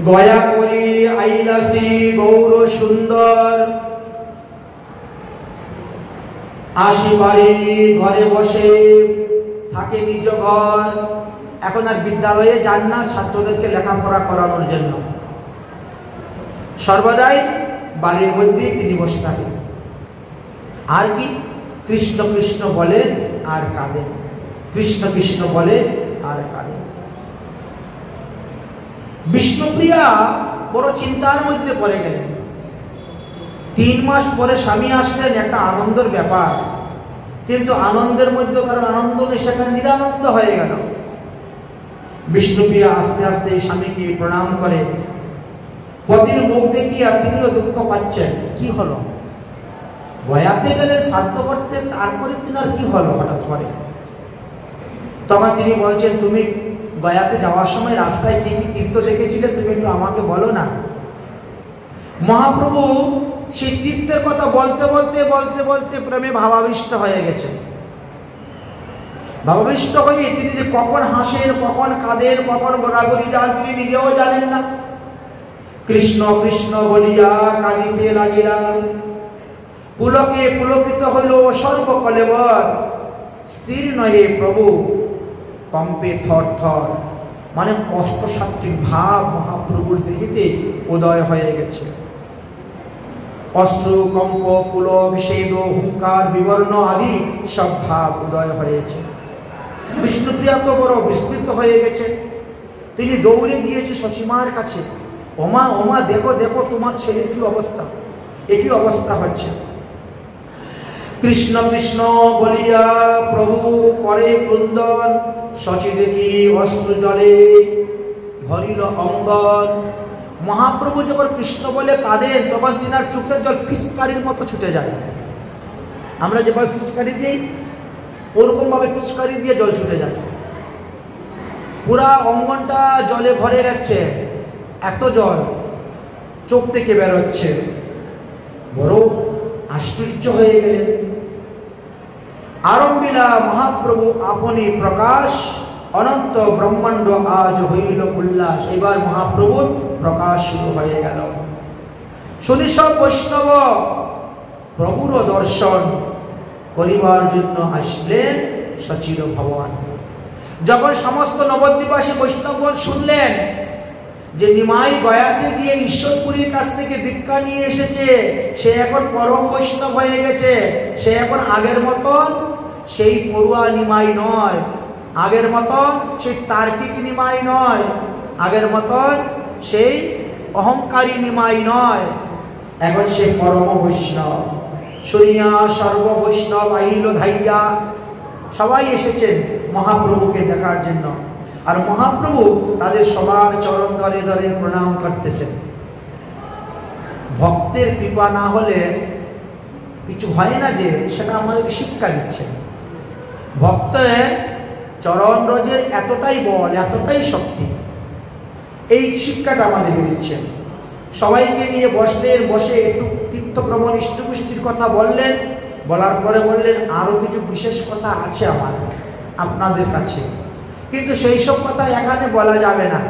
গয়া করি আইলাসি গৌর সুন্দর, আসি বাড়ি ঘরে বসে থাকে নিজ ঘর। এখন আর বিদ্যালয়ে যান না ছাত্রদেরকে লেখাপড়া করানোর জন্য, সর্বদাই বাড়ির মধ্যেই তিনি বসে থাকেন। আর কি কৃষ্ণ কৃষ্ণ বলেন আর কাঁদেন, কৃষ্ণ কৃষ্ণ বলেন আর কাঁদেন। বিষ্ণুপ্রিয়া বড় চিন্তার মধ্যে পড়ে গেলেন। 3 মাস পরে স্বামী আসলেন, একটা আনন্দের ব্যাপার, কিন্তু আনন্দের মধ্যে কারণ আনন্দ নেই, সেখানে নিরানন্দ হয়ে গেল। বিষ্ণুপ্রিয়া আস্তে আস্তে স্বামীকে প্রণাম করে, পতির মুখ দেখিয়া তিনিও দুঃখ পাচ্ছেন। কি হলো? গয়াতে গেলেন শ্রাদ্ধ করতে, তারপরে তিনার কি হলো হঠাৎ করে? তখন তিনি বলছেন, তুমি গয়াতে যাওয়ার সময় রাস্তায় কি কি তীর্থ দেখেছিলে, তুমি একটু আমাকে বলো না। মহাপ্রভু সেই তীর্থের কথা বলতে বলতে বলতে বলতে প্রেমে ভাবাবিষ্ট হয়ে গেছেন। ভাবাবিষ্ট হয়ে তিনি যে কখন হাসেন, কখন কাঁদেন, কখন গোড়াগড়ি যান, তিনি নিজেও জানেন না। কৃষ্ণ কৃষ্ণ বলিয়া কাঁদিতে লাগিলাম, পুলকে পুলকিত হইল সর্বকলেবর, স্থির নহে প্রভু কম্পে থর থর। মানে অষ্টসাত্ত্বিক ভাব মহাপ্রভুর দেহিতে উদয় হয়ে গেছে। অশ্রু কম্প পুল বিষেদ হুঙ্কার বিবর্ণ আদি সব ভাব উদয় হয়েছে। বিষ্ণুপ্রিয়া তো বড় বিস্মৃত হয়ে গেছে। তিনি দৌড়ে গিয়েছে সচিমার কাছে, ওমা ওমা দেখো দেখো তোমার ছেলের কি অবস্থা, একই অবস্থা হচ্ছে। কৃষ্ণ কৃষ্ণ বলিয়া প্রভু করে ক্রন্দন, শচী দেখি অশ্রু জলে ভরিল অঙ্গন। মহাপ্রভু যখন কৃষ্ণ বলে কাঁদেন, তখন তিনার চোখের জল ফিসকারির মতো ছুটে যায়। আমরা যেভাবে ফিসকারি দিই, ওরকম ভাবে ফিসকারি দিয়ে জল ছুটে যায়। পুরা অঙ্গনটা জলে ভরে যাচ্ছে, এত জল চোখ থেকে বেরোচ্ছে। বড় আশ্চর্য হয়ে গেলেন। আরম্ভিলা মহাপ্রভু আপনি প্রকাশ, অনন্ত ব্রহ্মাণ্ড আজ হইল উল্লাস। এবার মহাপ্রভুর প্রকাশ শুরু হয়ে গেল। শুনি সব বৈষ্ণব প্রভুর দর্শন করিবার জন্য আসলেন সচির ভবন। যখন সমস্ত নবদ্বীপবাসী বৈষ্ণবগণ শুনলেন যে নিমাই গয়াতে গিয়ে ঈশ্বরপুরীর কাছ থেকে দীক্ষা নিয়ে এসেছে, সে এখন পরম বৈষ্ণব হয়ে গেছে, সে এখন আগের মতন সেই পড়ুয়া নিমাই নয়, আগের মতন সেই তার্কিক নিমাই নয়, আগের মতন সেই অহংকারী নিমাই নয়, এখন সে পরম বৈষ্ণব। শুনিয়া সর্ব বৈষ্ণব আহিল ধাইয়া। সবাই এসেছেন মহাপ্রভুকে দেখার জন্য, আর মহাপ্রভু তাদের সবার চরণ ধরে ধরে প্রণাম করতেছেন। ভক্তের কৃপা না হলে কিছু হয় না, যে সেটা আমাদের শিক্ষা দিচ্ছেন। ভক্তের চরণ রজের এতটাই বল, এতটাই শক্তি, এই শিক্ষাটা আমাদের দিচ্ছেন। সবাইকে নিয়ে বসলেন, বসে একটু তীর্থভ্রমণ ইষ্টপুষ্টির কথা বললেন, বলার পরে বললেন আরো কিছু বিশেষ কথা আছে আমার আপনাদের কাছে, কিন্তু সেই সব কথা এখানে বলা যাবে না।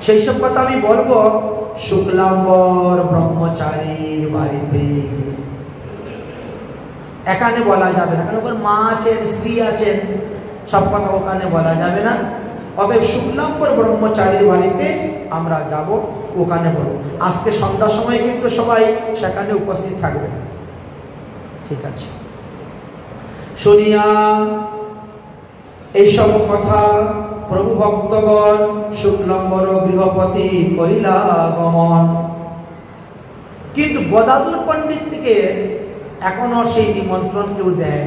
সেই সব কথা আমি বলবো শুক্লাম্বর ব্রহ্মচারীর বাড়িতে। এখানে বলা যাবে না, কারণ ওখানে মা আছেন, স্ত্রী আছেন, সব কথা ওখানে বলা যাবে না। অতএব শুক্লাম্বর ব্রহ্মচারীর বাড়িতে আমরা যাব, ওখানে বলবো। আজকে সন্ধ্যার সময় কিন্তু সবাই সেখানে উপস্থিত থাকবে, ঠিক আছে? শুনিয়া এইসব কথা প্রভু ভক্তগণ শুক্লাম্বর গৃহপতি করিলা গমন। কিন্তু গদাধর পণ্ডিত থেকে এখনো সেই নিমন্ত্রণ কেউ দেয়।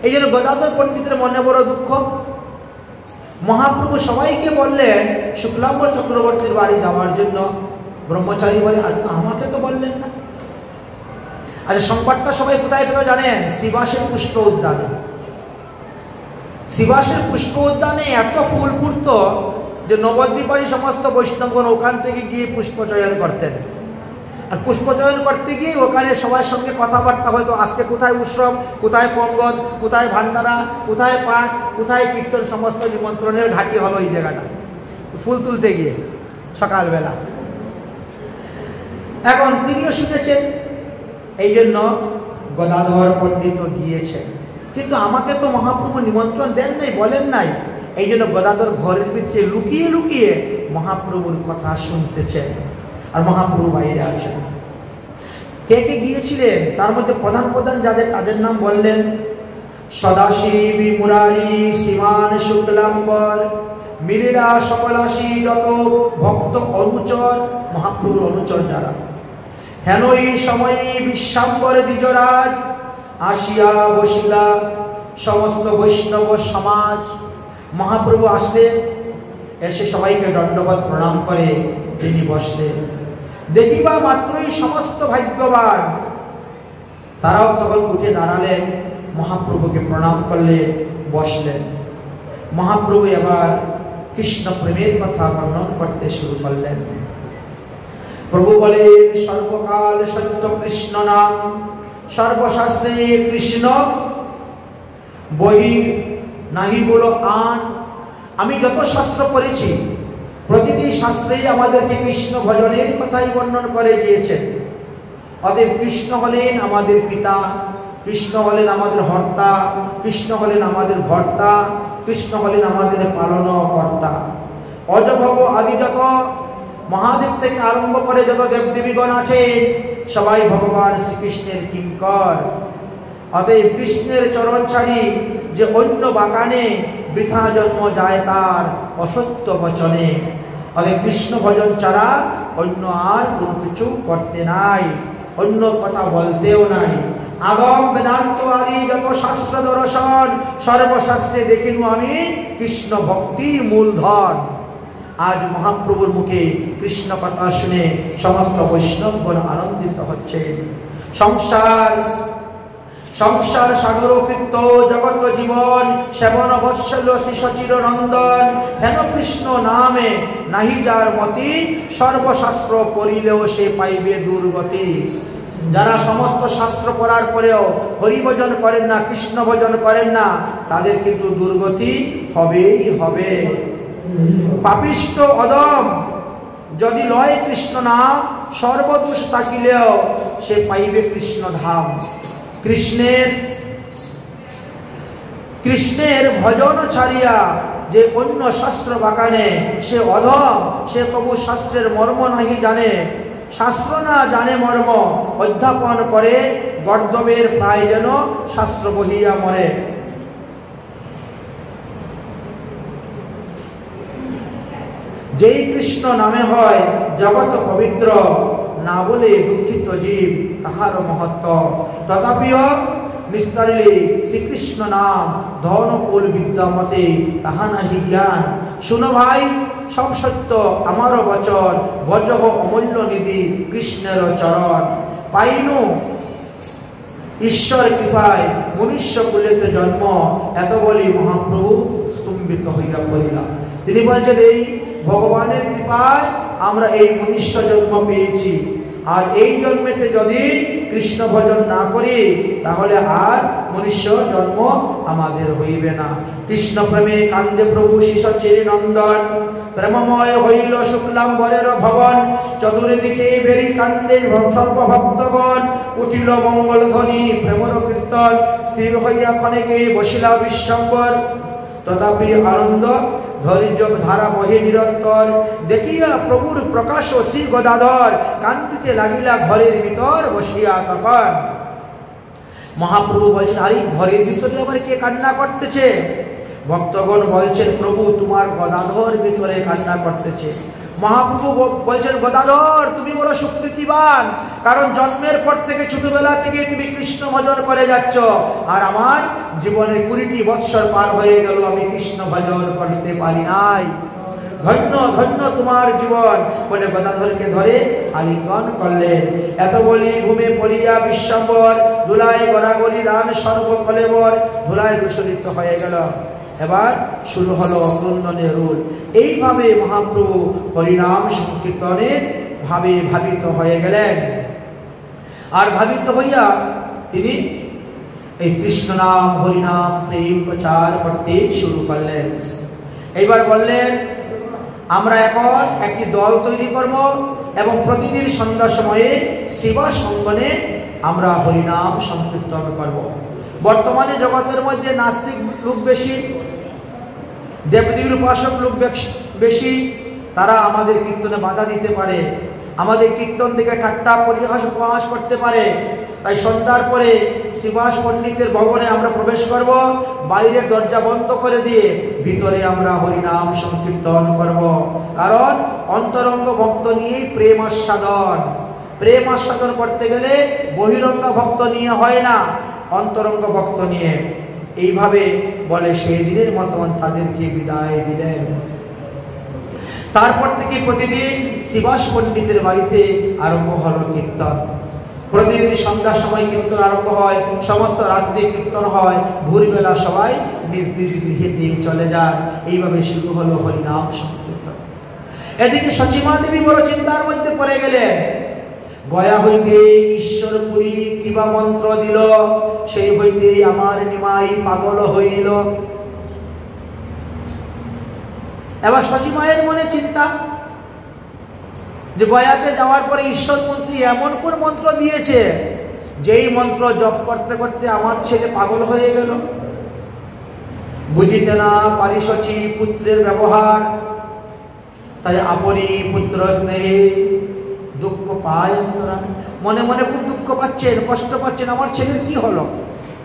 এই জন্য গদাধর পণ্ডিতের মনে বড় দুঃখ। মহাপ্রভু সবাইকে বললেন শুক্লাম্বর চক্রবর্তীর বাড়ি যাওয়ার জন্য। ব্রহ্মচারী বলে আমাকে তো বললেন না। আচ্ছা, সংবাদটা সবাই কোথায় পেল জানেন? শ্রীবাসের পুষ্প উদ্যানে। শ্রীবাসের পুষ্প উদ্যানে এত ফুল ফুটত যে নবদ্বীপবাসী সমস্ত বৈষ্ণবগণ ওখান থেকে গিয়ে পুষ্পচয়ন করতেন। আর পুষ্পচয়ন করতে গিয়ে ওখানে সবার সঙ্গে কথাবার্তা হয়তো, আজকে কোথায় উৎসব, কোথায় পঙ্গল, কোথায় ভান্ডারা, কোথায় পাঠ, কোথায় কীর্তন, সমস্ত নিমন্ত্রণের ঘাঁটি হলো এই জায়গাটা। ফুল তুলতে গিয়ে সকালবেলা। এখন তিনিও শুনেছেন, এই জন্য গদাধর পণ্ডিত গিয়েছেন। কিন্তু আমাকে তো মহাপ্রভু নিমন্ত্রণ দেন নাই, বলেন নাই। এই জন্য গদাধর ঘরের ভিতরে লুকিয়ে লুকিয়ে মহাপ্রভুর কথা শুনতেছেন, আর মহাপ্রভু বাইরে আছেন। কে কে গিয়েছিলেন তার মধ্যে প্রধান প্রধান যাদের, তাদের নাম বললেন সদাশিব, মুরারি, শ্রীমান শুক্লাম্বর, মিলিরা, সকলাশী, যত ভক্ত অনুচর, মহাপ্রভুর অনুচর যারা, হেন এই সময়ে বিশ্বাম্বর দ্বিজরাজ আসিয়া বসিলা, সমস্ত বৈষ্ণব সমাজ। মহাপ্রভু আসলেন, এসে সবাইকে দণ্ডবত প্রণাম করে তিনি বসলেন। দেখিবা মাত্রই সমস্ত ভাগ্যবান তারাও তখন উঠে দাঁড়ালেন, মহাপ্রভুকে প্রণাম করলেন, বসলেন। মহাপ্রভু এবার কৃষ্ণ প্রেমের কথা বর্ণন করতে শুরু করলেন। প্রভু বলেন, সর্বকাল সত্য কৃষ্ণ নাম, সর্বশাস্ত্রে কৃষ্ণ বহি নাহি বলো আন। আমি যত শাস্ত্র পড়েছি প্রতিটি শাস্ত্রেই আমাদেরকে কৃষ্ণ ভজনের কথাই বর্ণন করে গিয়েছেন। অতএব কৃষ্ণ হলেন আমাদের পিতা, কৃষ্ণ হলেন আমাদের হর্তা, কৃষ্ণ হলেন আমাদের ভর্তা, কৃষ্ণ হলেন আমাদের পালনকর্তা। অজভব আদি যত মহাদেব থেকে আরম্ভ করে যত দেবদেবীগণ আছেন সবাই ভগবান শ্রীকৃষ্ণের কিঙ্কর। অতএব কৃষ্ণের চরণ ছাড়ি যে অন্য বাগানে বৃথা জন্ম যায় তার অসত্য বচনে। অতএব কৃষ্ণ ভজন ছাড়া অন্য আর কোনো কিছু করতে নাই, অন্য কথা বলতেও নাই। আগম বেদান্ত আদি যত শাস্ত্র দর্শন সর্বশাস্ত্রে দেখিনু আমি কৃষ্ণ ভক্তি মূলধন। আজ মহাপ্রভুর মুখে কৃষ্ণ কথা শুনে সমস্ত বৈষ্ণবগণ আনন্দিত হচ্ছেন। সংসার সাগর কৃত্য জগত জীবন সেবন বৎসল শিশচির নন্দন। হেন কৃষ্ণ নামে নাহি যার মতি, সর্বশাস্ত্র পড়িলেও সে পাইবে দুর্গতি। যারা সমস্ত শাস্ত্র পড়ার পরেও হরিভজন করেন না, কৃষ্ণ ভজন করেন না, তাদের কিন্তু দুর্গতি হবেই হবে। পাপিষ্ঠ অদম যদি লয় কৃষ্ণ নাম, সর্বদোষ থাকিলেও সে পাইবে কৃষ্ণ ধাম। কৃষ্ণের ভজন ছাড়িয়া যে অন্য শাস্ত্র বাকানে সে অধম, সে প্রভু শাস্ত্রের মর্ম নাহি জানে। শাস্ত্র না জানে মর্ম অধ্যাপন করে, গর্দবের প্রায় যেন শাস্ত্র বহিয়া মরে। যেই কৃষ্ণ নামে হয় জগৎ পবিত্র, না বলে দুঃখিত জীব তাহার মহত্ব। তথাপিও নিস্তারিলে শ্রীকৃষ্ণ নাম, ধন কুল বিদ্যা মতে তাহা নাহি জ্ঞান। শুনো ভাই সব সত্য আমারও বচন, ভজহ অমূল্য নিধি কৃষ্ণের চরণ। পাইনু ঈশ্বর কৃপায় মনুষ্য কুলেতে জন্ম, এত বলি মহাপ্রভু স্তম্ভিত হইয়া পড়িলাম। তিনি বলছেন, এই ভগবানের কৃপায় আমরা এই মনুষ্য জন্ম পেয়েছি, আর এই জন্মেতে যদি কৃষ্ণ ভজন না করি তাহলে আর মনুষ্য জন্ম আমাদের হইবে না। কৃষ্ণ প্রেমে কান্দে প্রভু শিশচির নন্দন, প্রেমময় হইল শুক্লাম্বরের ভবন। চতুর্দিকে বেরি কান্দে সর্বভক্তগণ, উঠিল মঙ্গল ধ্বনি প্রেমর কীর্তন। স্থির হইয়া ক্ষণেকে বসিলা বিশ্বম্বর, তথাপি আনন্দ ধৈর্য ধারা বহে নিরন্তর। দেখিয়া প্রভুর প্রকাশ শ্রী গদাধর, কান্দিতে লাগিলা ঘরের ভিতর বসিয়া তখন। মহাপ্রভু বলছেন, আরে ঘরের ভিতরে আবার কে কান্না করতেছে? ভক্তগণ বলছেন, প্রভু তোমার গদাধর ভিতরে কান্না করতেছে। মহাপ্রভু বলছেন, গদাধর তুমি বড় সুকৃতিবান, কারণ জন্মের পর থেকে ছোটবেলা থেকে তুমি কৃষ্ণ ভজন করে যাচ্ছ, আর আমার জীবনে 20টি বৎসর পার হয়ে গেল আমি কৃষ্ণ ভজন করতে পারি নাই। ধন্য ধন্য তোমার জীবন বলে গদাধরকে ধরে আলিঙ্গন করলেন। এত বলি ভূমে পড়িয়া বিশ্বম্বর, ধুলায় গড়াগড়ি দান সর্বকলেবর। ধুলায় দূষিত হয়ে গেল। এবার শুরু হলো ক্রন্দনের রোল। এইভাবে মহাপ্রভু হরিনাম সংকীর্তনের ভাবে ভাবিত হয়ে গেলেন। আর ভাবিত হইয়া তিনি এই কৃষ্ণ নাম হরিনাম প্রেম প্রচার করতে শুরু করলেন। এইবার বললেন, আমরা এখন একটি দল তৈরি করব এবং প্রতিদিন সন্ধ্যার সময়ে সেবা সঙ্গনে আমরা হরিনাম সংকীর্তন করব। বর্তমানে জগতের মধ্যে নাস্তিক লোক বেশি, দেবদেবীর উপাসক লোক বেশি, তারা আমাদের কীর্তনে বাধা দিতে পারে, আমাদের কীর্তন থেকে ঠাট্টা পরিহাস উপহাস করতে পারে। তাই সন্ধ্যার পরে শ্রীবাস পণ্ডিতের ভবনে আমরা প্রবেশ করব, বাইরের দরজা বন্ধ করে দিয়ে ভিতরে আমরা হরিনাম সংকীর্তন করব। কারণ অন্তরঙ্গ ভক্ত নিয়েই প্রেম আস্বাদন। প্রেম আস্বাদন করতে গেলে বহিরঙ্গ ভক্ত নিয়ে হয় না, অন্তরঙ্গ ভক্ত নিয়ে। এইভাবে বলে সেই দিনের মতন তাদেরকে বিদায় দিলেন। তারপর থেকে প্রতিদিন শ্রীবাস পণ্ডিতের বাড়িতে আরম্ভ হলো কীর্তন। প্রতিদিন সন্ধ্যার সময় কীর্তন আরম্ভ হয়, সমস্ত রাত্রি কীর্তন হয়, ভোরবেলা সবাই নিজ নিজ গৃহেতে চলে যান। এইভাবে শুরু হলো হরিনাম সংকীর্তন। এদিকে সচিমা দেবী বড় চিন্তার মধ্যে পড়ে গেলেন। গয়া হইতে ঈশ্বরপুরী কিবা মন্ত্র দিল, সেই হইতে আমার নিমাই পাগল হইল। এবার সচিমায়ের মনে চিন্তা যে গয়াতে যাওয়ার পরে ঈশ্বর মন্ত্রী এমন কোন মন্ত্র দিয়েছে যেই মন্ত্র জপ করতে করতে আমার ছেলে পাগল হয়ে গেল। বুঝিতে না পারি সচি পুত্রের ব্যবহার, তাই আপনি পুত্র স্নেহে দুঃখ পায় অন্তরা। মনে মনে খুব দুঃখ পাচ্ছেন, কষ্ট পাচ্ছেন, আমার ছেলের কি হলো,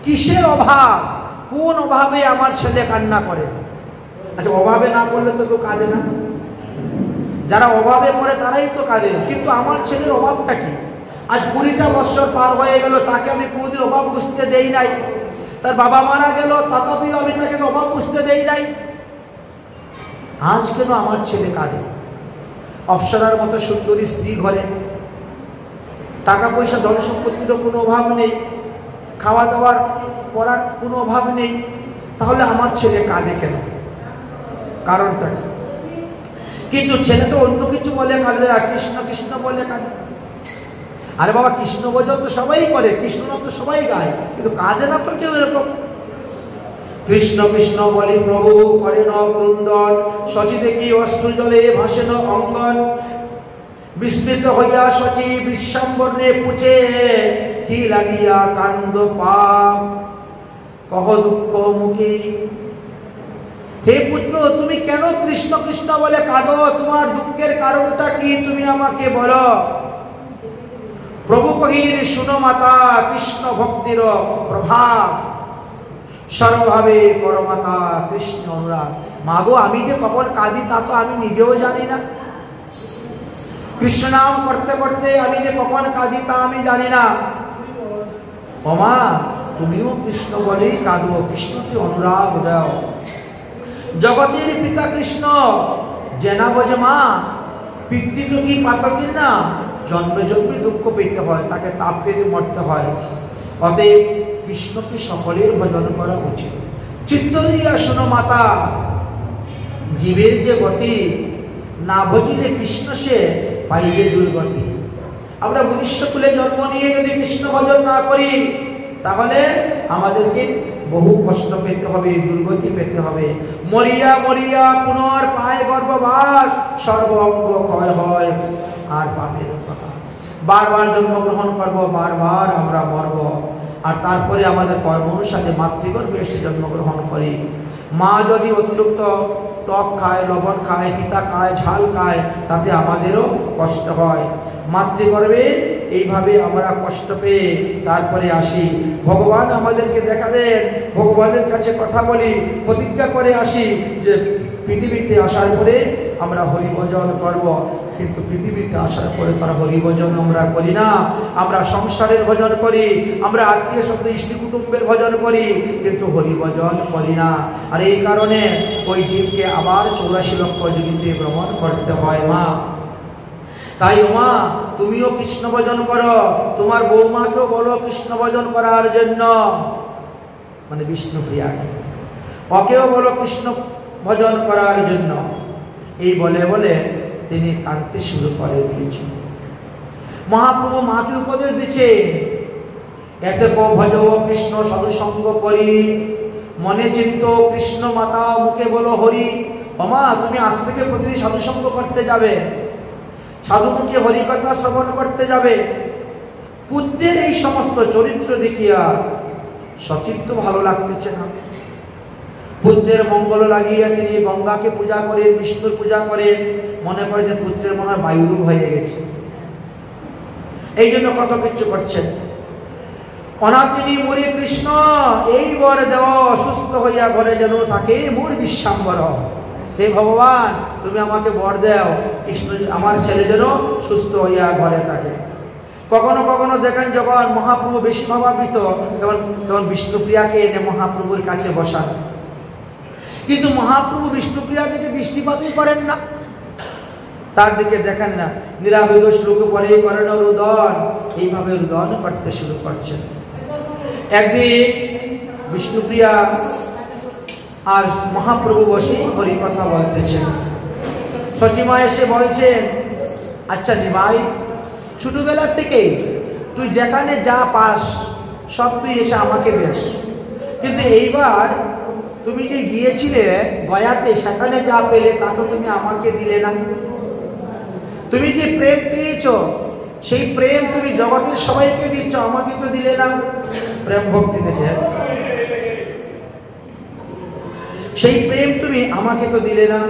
কিসের অভাব, কোন অভাবে আমার ছেলে কান্না করে। আচ্ছা, অভাবে না করলে তো কেউ কাঁদে না, যারা অভাবে পড়ে তারাই তো কাঁদে। কিন্তু আমার ছেলের অভাবটা কি? আজ 20টা বছর পার হয়ে গেল, তাকে আমি কোনোদিন অভাব বুঝতে দেই নাই। তার বাবা মারা গেল, তথাপিও আমি তাকে অভাব বুঝতে দেই নাই। আজ কেন আমার ছেলে কাঁদে? অপ্সরার মতো সুন্দরী স্ত্রী ঘরে, টাকা পয়সা ধন সম্পত্তিরও কোনো অভাব নেই, খাওয়া দাওয়ার পড়ার কোনো অভাব নেই, তাহলে আমার ছেলে কাঁদে কেন? কারণটা কি? কিন্তু ছেলে তো অন্য কিছু বলে কাঁদে না, কৃষ্ণ কৃষ্ণ বলে কাঁদে। আরে বাবা, কৃষ্ণ ভজন তো সবাই করে, কৃষ্ণ নাম তো সবাই গায়, কিন্তু কাঁদে না তো কেউ এরকম। কৃষ্ণ কৃষ্ণ বলি প্রভু করেন ক্রন্দন, শচী দেখি অশ্রু জলে ভাসেন অঙ্গন। বিস্মৃত হইয়া শচী বিশ্বম্বরে পুছে, কি লাগিয়া কান্দ পাপ কহ দুঃখ মুখে। হে পুত্র, তুমি কেন কৃষ্ণ কৃষ্ণ বলে কাঁদো? তোমার দুঃখের কারণটা কি তুমি আমাকে বলো। প্রভু কহির শুনো মাতা, কৃষ্ণ ভক্তির প্রভাব, সর্বভাবে পরমাতা কৃষ্ণ অনুরাগ। মাগো, আমি যে কখন কাঁদি তা তো আমি নিজেও জানি না। কৃষ্ণ নাম করতে করতে আমি যে কখন কাঁদি তা আমি জানি না। ওমা, তুমিও কৃষ্ণ বলেই কাঁদো, কৃষ্ণকে অনুরাগ দাও। জগতের পিতা কৃষ্ণ জেনা বোঝে মা, পিতৃযোগী পাতকের না জন্মে জন্মে দুঃখ পেতে হয়, তাকে তাপ পেতে মরতে হয়। অতএব কৃষ্ণকে সকলের ভজন করা উচিত। চিত্ত দিয়া শোনো মাতা, জীবের যে গতি, না ভজিলে কৃষ্ণ সে পাইবে দুর্গতি। আমরা মনুষ্যকুলে জন্ম নিয়ে যদি কৃষ্ণ ভজন না করি, তাহলে আমাদেরকে বহু কষ্ট পেতে হবে, দুর্গতি পেতে হবে। মরিয়া মরিয়া পুনর পায় গর্ভবাস, সর্ব অঙ্গ ক্ষয় হয় আর পাপের কথা। বারবার জন্মগ্রহণ করবো, বারবার আমরা মরব, আর তারপরে আমাদের কর্ম অনুসারে মাতৃগর্ভে এসে জন্মগ্রহণ করি। মা যদি অতিরিক্ত টক খায়, লবণ খায়, তিতা খায়, ঝাল খায়, তাতে আমাদেরও কষ্ট হয়। মাতৃগর্ভে এইভাবে আমরা কষ্ট পেয়ে তারপরে আসি। ভগবান আমাদেরকে দেখা দেন, ভগবানের কাছে কথা বলি, প্রতিজ্ঞা করে আসি যে পৃথিবীতে আসার পরে আমরা হরিভজন করব। কিন্তু পৃথিবীতে আসার পরে তারা হরিভজন আমরা করি না, আমরা সংসারের ভজন করি, আমরা আত্মীয় স্বজন ইষ্টি কুটুম্বের ভজন করি, কিন্তু হরিভজন করি না। আর এই কারণে ওই জীবকে আবার 84 লক্ষ যোনিতে ভ্রমণ করতে হয় মা। তাই মা, তুমিও কৃষ্ণ ভজন করো, তোমার বৌমাকেও বলো কৃষ্ণ ভজন করার জন্য, মানে বিষ্ণুপ্রিয়াকে, ওকেও বলো কৃষ্ণ ভজন করার জন্য। এই বলে বলে তিনি কাঁদতে শুরু করে দিয়েছেন। মহাপ্রভু মাকে উপদেশ দিচ্ছে, এতে ভজ কৃষ্ণ সাধুসঙ্গ করি, মনে চিন্ত কৃষ্ণ মাতা, মুখে বলো হরি। ওমা তুমি আজ থেকে প্রতিদিন সাধুসঙ্গ করতে যাবে, সাধুমুখে হরিকথা শ্রবণ করতে যাবে। পুত্রের এই সমস্ত চরিত্র দেখিয়া সচিব তো ভালো লাগতেছে না। পুত্রের মঙ্গল লাগিয়া তিনি গঙ্গাকে পূজা করেন, বিষ্ণুর পূজা করেন, মনে করে যে পুত্রের মনে হয় বায়ুরূপ হয়ে গেছে, এই জন্য কত কিছু করছেন। অনাথিনী মুড়ি কৃষ্ণ এই বর দেও, অসুস্থ হইয়া ঘরে যেন থাকে মোর বিশ্বাম্বর। হে ভগবান তুমি আমাকে বর দেও, কৃষ্ণ আমার ছেলে যেন সুস্থ হইয়া ঘরে থাকে। কখনো কখনো দেখেন যখন মহাপ্রভু বেশি ভাবান্বিত তখন বিষ্ণুপ্রিয়াকে এনে মহাপ্রভুর কাছে বসান, কিন্তু মহাপ্রভু বিষ্ণুপ্রিয়া থেকে দৃষ্টিপাতই করেন না, তার দিকে দেখেন না। নিরাবেদ শ্লোক পরে করেন রুদন, এইভাবে রুদন করতে শুরু করছেন। একদিন বিষ্ণুপ্রিয়া আর মহাপ্রভু বসে হরি কথা বলতেছেন। সচিমা এসে বলছেন, আচ্ছা নিমাই, ছোটবেলার থেকেই তুই যেখানে যা পাস সব তুই এসে আমাকে দেস, কিন্তু এইবার তুমি যে গিয়েছিলে গয়াতে, সেখানে যা পেলে তা তো তুমি আমাকে দিলে না। তুমি যে প্রেম পেয়েছ সেই প্রেম তুমি জগতের সবাইকে দিচ্ছ, আমাকে তো দিলে না। প্রেম ভক্তি থেকে সেই প্রেম তুমি আমাকে তো দিলে না।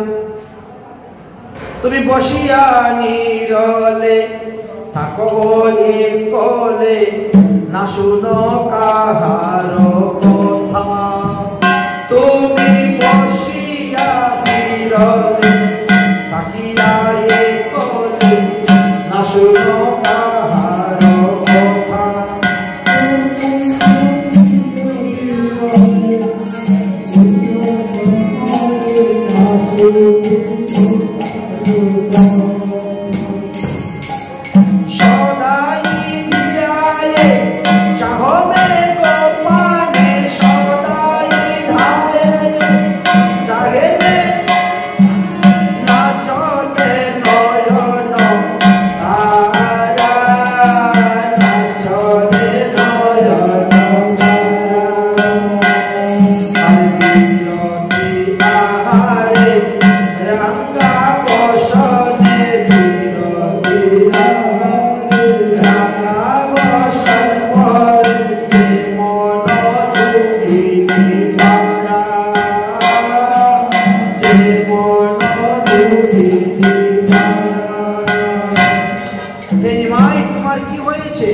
তুমি বসিয়া নীরলে থাকো কলে, না শুনো কাহার কথা। তুমি বসিয়া নীরলে থাকিয়া কলে, না শুনো কাহার কথা। সদাই ধিয়ায়ে চাহবে গোপানে, সদাই ধায়ে চাহেবে না চলে নয়ন তারা, না চলে নয়ন আহারে রঙ্গা বসনে বিরতি রঙ্গা বসন পরে মন দুঃখিনী ভাড়া, যে মন দুঃখিনী ভাড়া। নিমাই তোমার কি হয়েছে?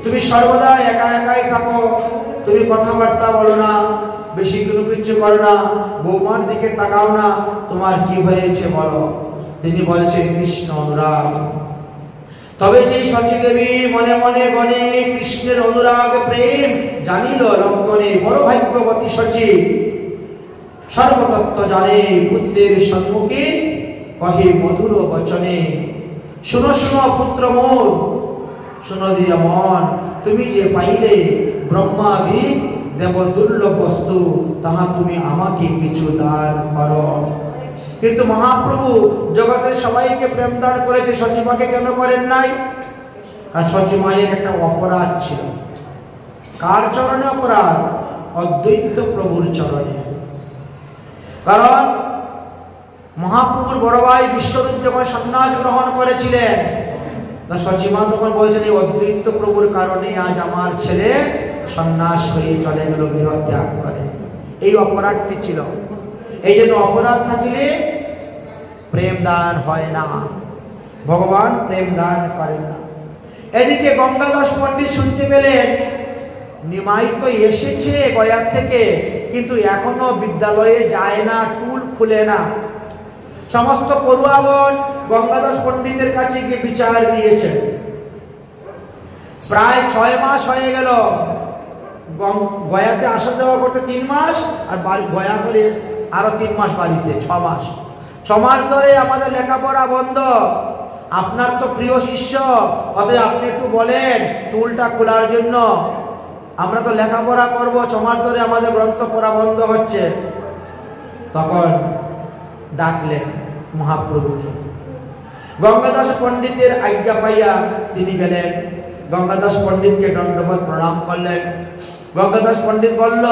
তুমি সর্বদা একা একাই থাকো, তুমি কথাবার্তা বলো না, বেশি কোনো কিছু করো না, বৌমার দিকে তাকাও না, তোমার কি হয়েছে বলো। তিনি বলছেন কৃষ্ণ অনুরাগ। তবে যেই সচীদেবী মনে মনে বনে কৃষ্ণের অনুরাগ প্রেম জানিল লঙ্কনে, বড় ভাগ্যবতী সচী, সর্বতত্ত্ব জানে পুত্রের সম্মুখে কহে মধুর বচনে। শুনো শুনো পুত্র মোর, শুনো দিয়া মন, তুমি যে পাইলে ব্রহ্মাদিক দেব দুর্লভ বস্তু, তাহা তুমি আমাকে কিছু দান করো। কিন্তু মহাপ্রভু জগতের সবাইকে প্রেম দান করেছে, সচিমাকে কেন করেন নাই? আর সচিমায়ের একটা অপরাধ ছিল। কার চরণে অপরাধ? অদ্বৈত প্রভুর চরণে। কারণ মহাপ্রভুর বড় ভাই বিশ্বরূপ যখন সন্ন্যাস গ্রহণ করেছিলেন, তা সচিমা তখন বলছেন এই অদ্বৈত প্রভুর কারণে আজ আমার ছেলে সন্ন্যাস হয়ে চলে গেল, গৃহ ত্যাগ করে। এই অপরাধটি ছিল। এই জন্য অপরাধ থাকিলে প্রেম দান হয় না, ভগবান প্রেম দান করেন না। এদিকে গঙ্গাদাস পণ্ডিত শুনতে পেলেন নিমাই তো এসেছে গয়া থেকে, কিন্তু এখনো বিদ্যালয়ে যায় না, টুল খুলে না। সমস্ত পড়ুয়াগণ গঙ্গাদাস পণ্ডিতের কাছে গিয়ে বিচার দিয়েছেন। প্রায় 6 মাস হয়ে গেল, গয়াতে আসা যাওয়া করতে 3 মাস, আর গয়া করে আরো 3 মাস বাড়িতে, 6 মাস। 6 মাস ধরে আমাদের লেখাপড়া বন্ধ। আপনার তো প্রিয় শিষ্য, অতএব আপনি একটু বলেন টুলটা খোলার জন্য, আমরা তো লেখাপড়া করবো। 6 মাস ধরে আমাদের গ্রন্থ পড়া বন্ধ হচ্ছে। তখন ডাকলেন মহাপ্রভুকে। গঙ্গাদাস পণ্ডিতের আজ্ঞা পাইয়া তিনি গেলেন, গঙ্গাদাস পণ্ডিতকে দণ্ডবত প্রণাম করলেন। গঙ্গাদাস পণ্ডিত বলল,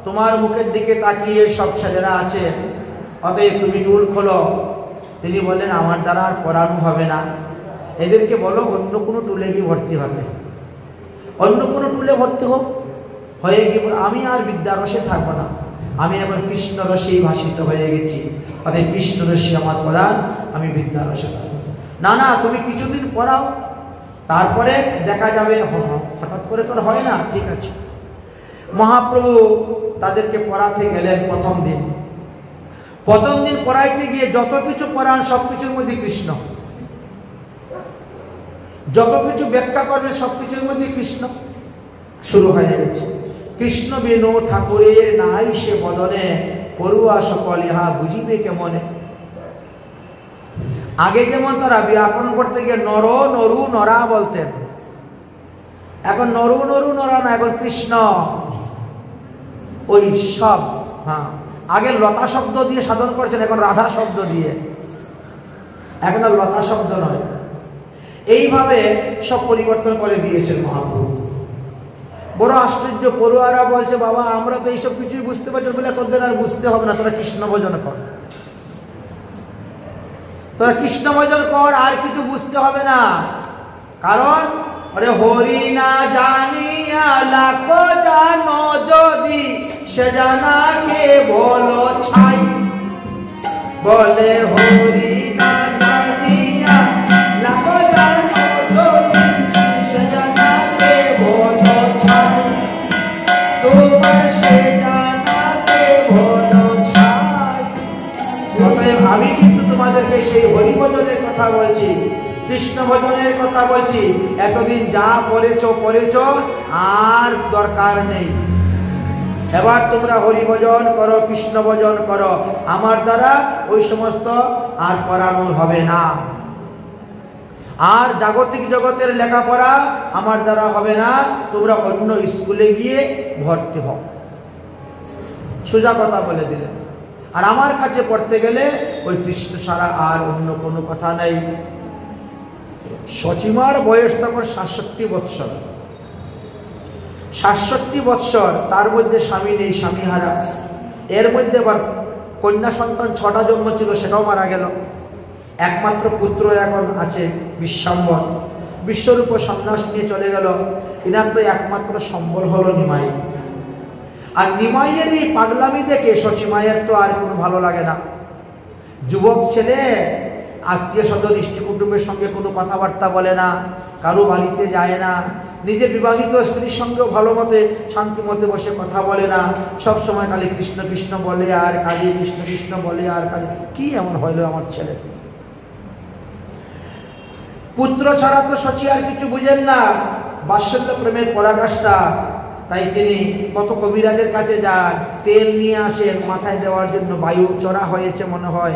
তোমার মুখের দিকে তাকিয়ে সব ছেলেরা আছে, অতএব তুমি টুল খোলো। তিনি বললেন আমার দ্বারা আর পড়ানো হবে না, এদেরকে বলো অন্য কোনো টুলে গিয়ে ভর্তি হতে, অন্য কোনো টুলে ভর্তি হোক। হয়ে গিয়ে আমি আর বিদ্যারসে থাকবো না, আমি এখন কৃষ্ণ রসেই ভাসিত হয়ে গেছি, অতএব কৃষ্ণ রসই আমার প্রধান, আমি বিদ্যারসে থাকবো না। না, তুমি কিছুদিন পড়াও, তারপরে দেখা যাবে। হঠাৎ করে তোর হয় না, ঠিক আছে। মহাপ্রভু তাদেরকে পড়াতে গেলেন। প্রথম দিন পড়াইতে গিয়ে যত কিছু পড়ান সবকিছুর মধ্যে কৃষ্ণ, যত কিছু ব্যাখ্যা করবে সবকিছুর মধ্যে কৃষ্ণ শুরু হয়ে গেছে। কৃষ্ণ বিনু ঠাকুরের নাই সে বদনে, পড়ুয়া সকল ইহা বুঝিবে কেমনে। আগে যেমন তারা ব্যাকরণ করতে গিয়ে নর নরু নরা বলতেন, এখন নরু নরু নরা না, এখন কৃষ্ণ ওই সব। হ্যাঁ, আগে লতা শব্দ দিয়ে সাধন করছেন, এখন রাধা শব্দ দিয়ে, এখন আর লতা শব্দ নয়। এইভাবে সব পরিবর্তন করে দিয়েছেন মহাপ্রভু। বড় আশ্চর্য, পড়ুয়ারা বলছে বাবা আমরা তো এইসব কিছুই বুঝতে পারছি, বলে তোদের আর বুঝতে হবে না, তোরা কৃষ্ণ ভজন কর, তোরা কৃষ্ণ ভজন কর, আর কিছু বুঝতে হবে না। কারণ আরে হরি না জানিয়া লাখো জানো যদি, সে জানাকে বলো ছাই। বলে হরি না জানিয়া লাখো জানো যদি, সে জানাকে বলো ছাই। তোমার সে জানাকে বলো ছাই। আমি কিন্তু তোমাদেরকে সেই হরি ভজনের কথা বলছি, কৃষ্ণ ভজনের কথা বলছি। এতদিন যা পড়েছ আর দরকার নেই, এবার তোমরা হরি ভজন করো, কৃষ্ণ ভজন করো। আমার দ্বারা ওই সমস্ত আর পড়ানো হবে না, আর জাগতিক জগতের লেখাপড়া আমার দ্বারা হবে না, তোমরা অন্য স্কুলে গিয়ে ভর্তি হও। সোজা কথা বলে দিলেন। আর আমার কাছে পড়তে গেলে ওই কৃষ্ণ ছাড়া আর অন্য কোনো কথা নেই। সচিমার বয়স তখন ৬৭ বৎসর, ৬৭ বৎসর, তার মধ্যে স্বামী নেই, স্বামী হারা। এর মধ্যে আবার কন্যা সন্তান ৬টা জন্ম ছিল, সেটাও মারা গেল। একমাত্র পুত্র এখন আছে বিশ্বাম্বর, বিশ্বরূপ সন্ন্যাস নিয়ে চলে গেল। এনার তো একমাত্র সম্বল হলো নিমাই। আর নিমাইয়ের এই পাগলামি দেখে সচিমায়ের তো আর কোনো ভালো লাগে না। যুবক ছেলে আত্মীয় স্বজন ইষ্ট কুটুম্বের সঙ্গে কোনো কথাবার্তা বলে না, কারো বাড়িতে যায় না, নিজের বিবাহিত স্ত্রীর সঙ্গেও ভালো মতে শান্তি মতে বসে কথা বলে না, সব সময় খালি কৃষ্ণ কৃষ্ণ বলে আর কাজে, কৃষ্ণ কৃষ্ণ বলে আর কাজে। কি এমন হইল আমার ছেলে? পুত্র ছাড়া তো সচি আর কিছু বুঝেন না, বাৎসল্য প্রেমের পরাকাষ্ঠা। তাই তিনি কত কবিরাজের কাছে যান, তেল নিয়ে আসেন মাথায় দেওয়ার জন্য, বায়ু চড়া হয়েছে মনে হয়,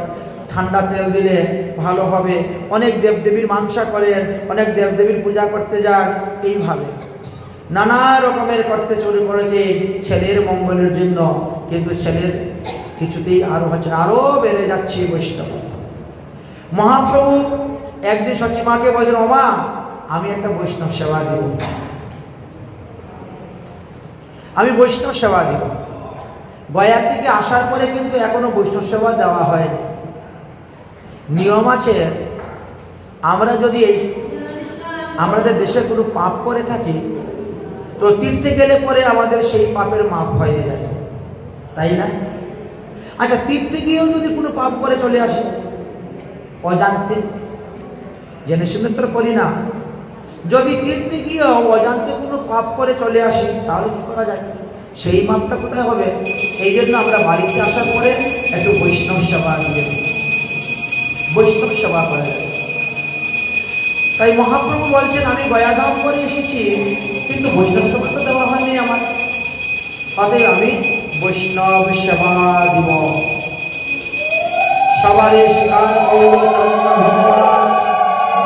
ঠান্ডা তেল দিলে ভালো হবে। অনেক দেবদেবীর মানসা করেন, অনেক দেবদেবীর পূজা করতে যান। এইভাবে নানা রকমের করতে শুরু করেছে ছেলের মঙ্গলের জন্য, কিন্তু ছেলের কিছুতেই আরো হচ্ছে, আরো বেড়ে যাচ্ছে বৈষ্ণব। মহাপ্রভু একদিন সচিমাকে বলছেন, ওমা আমি একটা বৈষ্ণব সেবা দিব, আমি বৈষ্ণব সেবা দিব। গয়া থেকে আসার পরে কিন্তু এখনো বৈষ্ণব সেবা দেওয়া হয়নি। নিয়ম আছে, আমরা যদি আমাদের দেশে কোনো পাপ করে থাকি তো তীর্থে গেলে পরে আমাদের সেই পাপের মাপ হয়ে যায়, তাই না? আচ্ছা, তীর্থে গিয়েও যদি কোনো পাপ করে চলে আসে অজান্তে, জেনে শুনে তো করি না, যদি তীর্থে গিয়েও অজান্তে কোনো পাপ করে চলে আসি তাহলে কি করা যায়? সেই মাপটা কোথায় হবে? এই জন্য আমরা বাড়িতে আসার পরে একটু বৈষ্ণব সেবা দিয়ে দিই, বৈষ্ণব সেবা করা যায়। তাই মহাপ্রভু বলছেন, আমি গয়াধাম করে এসেছি কিন্তু বৈষ্ণব সেবা তো দেওয়া হয়নি আমার, তাতে আমি বৈষ্ণব সেবা দিব। সবারই স্বীকার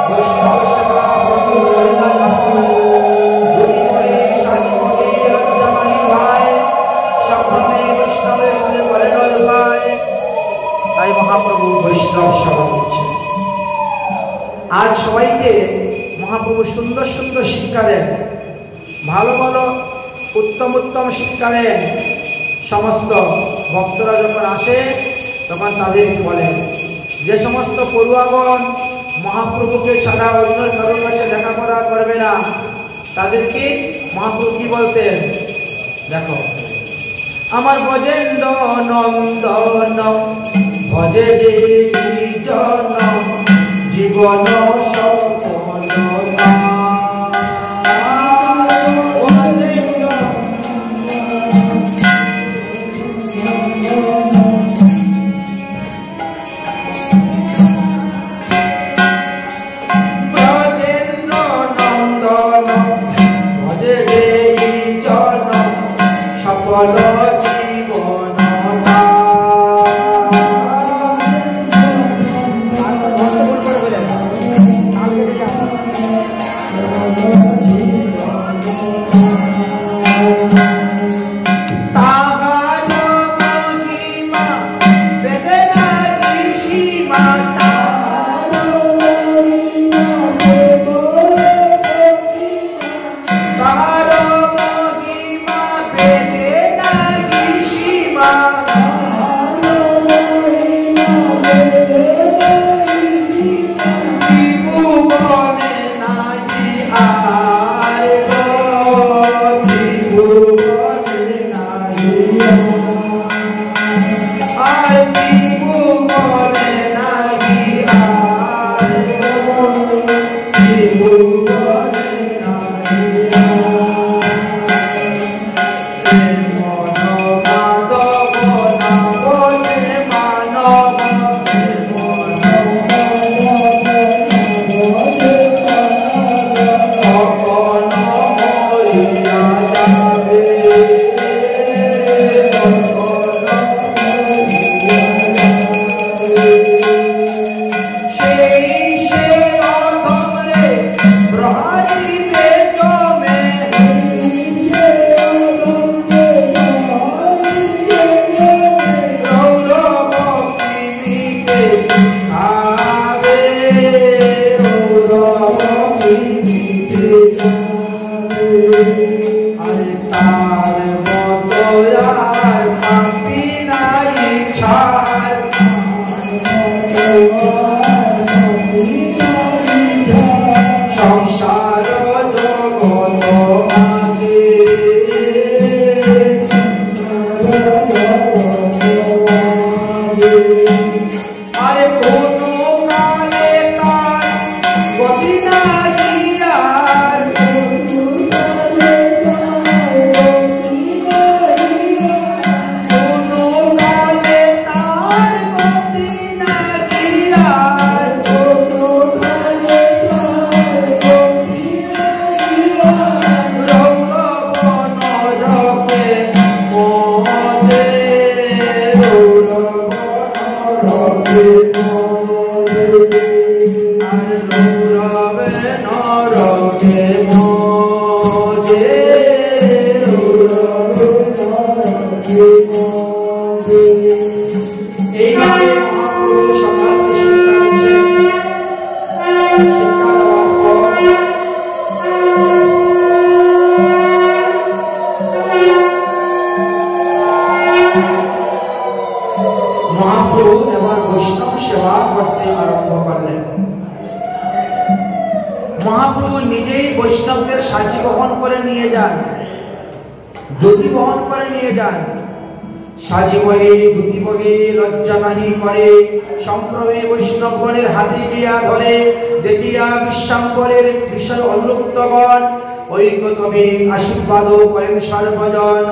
বৈষ্ণব সেবা তাই মহাপ্রভু বৈষ্ণব সেবা দিচ্ছেন। আজ সবাইকে মহাপ্রভু সুন্দর সুন্দর শিক্ষা দেন, ভালো ভালো উত্তম উত্তম শিক্ষা দেন। সমস্ত ভক্তরা যখন আসে তখন তাদেরকে বলেন, যে সমস্ত পড়ুয়াগণ মহাপ্রভুকে ছাড়া অন্য কারোর কাছে লেখাপড়া করবে না, তাদেরকে মহাপ্রভু কি বলতেন দেখো, আমার ব্রজেন্দ্র নন্দন ভজে জন জীবন সফলতা। মহাপ্রভু নিজেই বৈষ্ণবদের সাজি বহন করে নিয়ে যান, ধুতি বহন করে নিয়ে যান। সাজি বহে ধুতি বহে লজ্জা নাহি করে, সম্ভ্রমে বৈষ্ণবগণের হাতে গিয়া ধরে, দেখিয়া বিশ্বাম্বরের বিষয় অলুপ্তগণ ঐক্যতমে আশীর্বাদ করেন সর্বজন।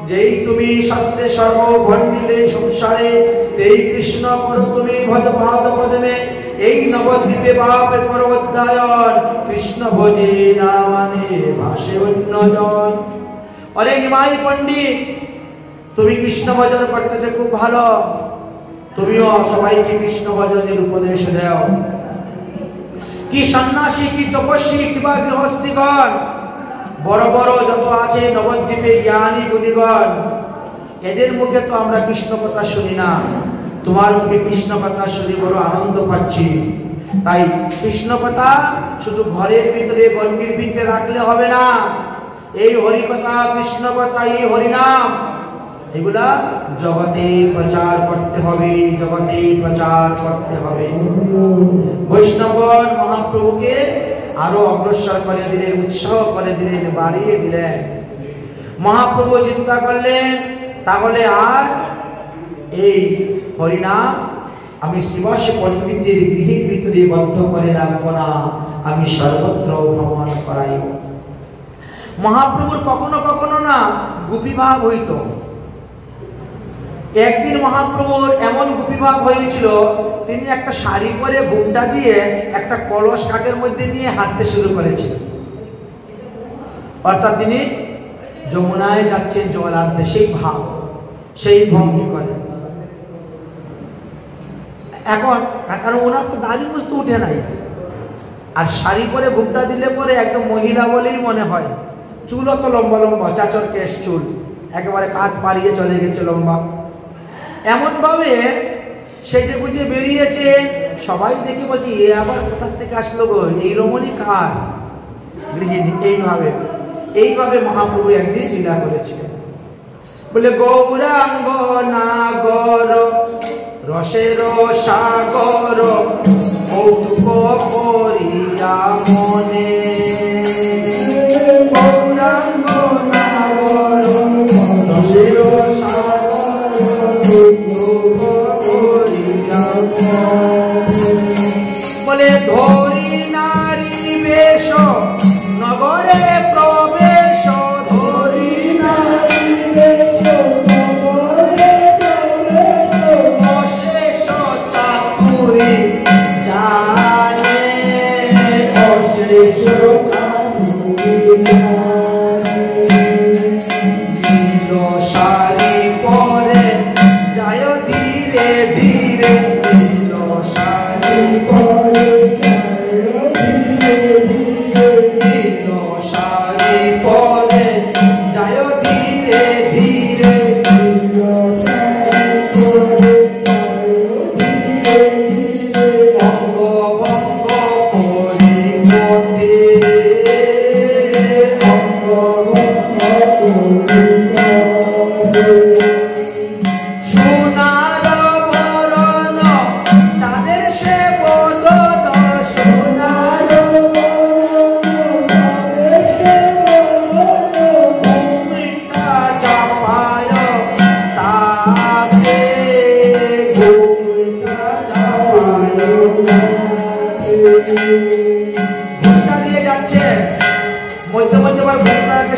যেই তুমি শাস্ত্রে সর্ব ভণ্ডিলে সংসারে, এই কৃষ্ণ করো তুমি ভজ পাদ পদমে। এই নবদ্বীপে বাপ করো অধ্যায়ন, কৃষ্ণ ভজে না মানে ভাসে অন্যজন। অরে নিমাই পণ্ডিত, তুমি কৃষ্ণ ভজন করতেছো খুব ভালো, তুমিও সবাইকে কৃষ্ণ ভজনের উপদেশ দাও। কি সন্ন্যাসী, কি তপস্বী, কিংবা গৃহস্থীগণ, বড় বড় যত আছে নবদ্বীপে জ্ঞানী গুণীগণ, এদের মুখে তো আমরা কৃষ্ণ কথা শুনি না, তোমার মুখে কৃষ্ণ কথা শুনে বড় আনন্দ পাচ্ছি। তাই কৃষ্ণ কথা শুধু ঘরের ভিতরে গণ্ডির ভিতরে রাখলে হবে না। এই হরি কথা, কৃষ্ণ কথা, এই হরিনাম এগুলা জগতে প্রচার করতে হবে, জগতে প্রচার করতে হবে। বৈষ্ণবগণ মহাপ্রভুকে আরো অগ্রসর করে দিলেন, উৎসাহ করে দিলেন, বাড়িয়ে দিলেন। মহাপ্রভু চিন্তা করলেন তাহলে আর এই হরিনাম আমি শ্রীবাসী পণ্ডিতের গৃহের ভিতরে বদ্ধ করে রাখবো না, আমি সর্বত্র ভ্রমণ করাইব। মহাপ্রভুর কখনো কখনো না গোপীভাব হইত। একদিন মহাপ্রভুর এমন গোপীভাব হয়েছিল, তিনি একটা শাড়ি পরে ঘুমটা দিয়ে একটা কলস কাকের মধ্যে নিয়ে হাঁটতে শুরু করেছিলেন। অর্থাৎ তিনি যমুনায় যাচ্ছেন জল আনতে, সেই ভাব, সেই ভঙ্গি করে। এখন কারণ ওনার তো দাড়ি মুছতে উঠে নাই, আর শাড়ি পরে ঘুমটা দিলে পরে একদম মহিলা বলেই মনে হয়। চুল অত লম্বা লম্বা, চাচর কেশ চুল, একেবারে কাঁধ পাড়িয়ে চলে গেছে লম্বা। এমন ভাবে সেজে গুজে বেরিয়েছে, সবাই দেখে বলছে এ আবার কোথার থেকে আসলো গো, এই রমণী কার গৃহিণী। এইভাবে মহাপ্রভু একদিন লীলা করেছিলেন। বলে গৌরাঙ্গ নাগর রসের সাগর কৌতুক করিয়া মনে, গৌরাঙ্গ নাগর রসের সাগর কৌতুক করিয়া বলে ধরি নারী বেশ নগরে প্রবেশ, ধরি নারী বেশ নগরে প্রবেশ, অশেষ চাতুরী জানে, অশেষ চাতুরী জানে। নীল শাড়ি পরে যায় ধীরে ধীরে, নীল শাড়ি পরে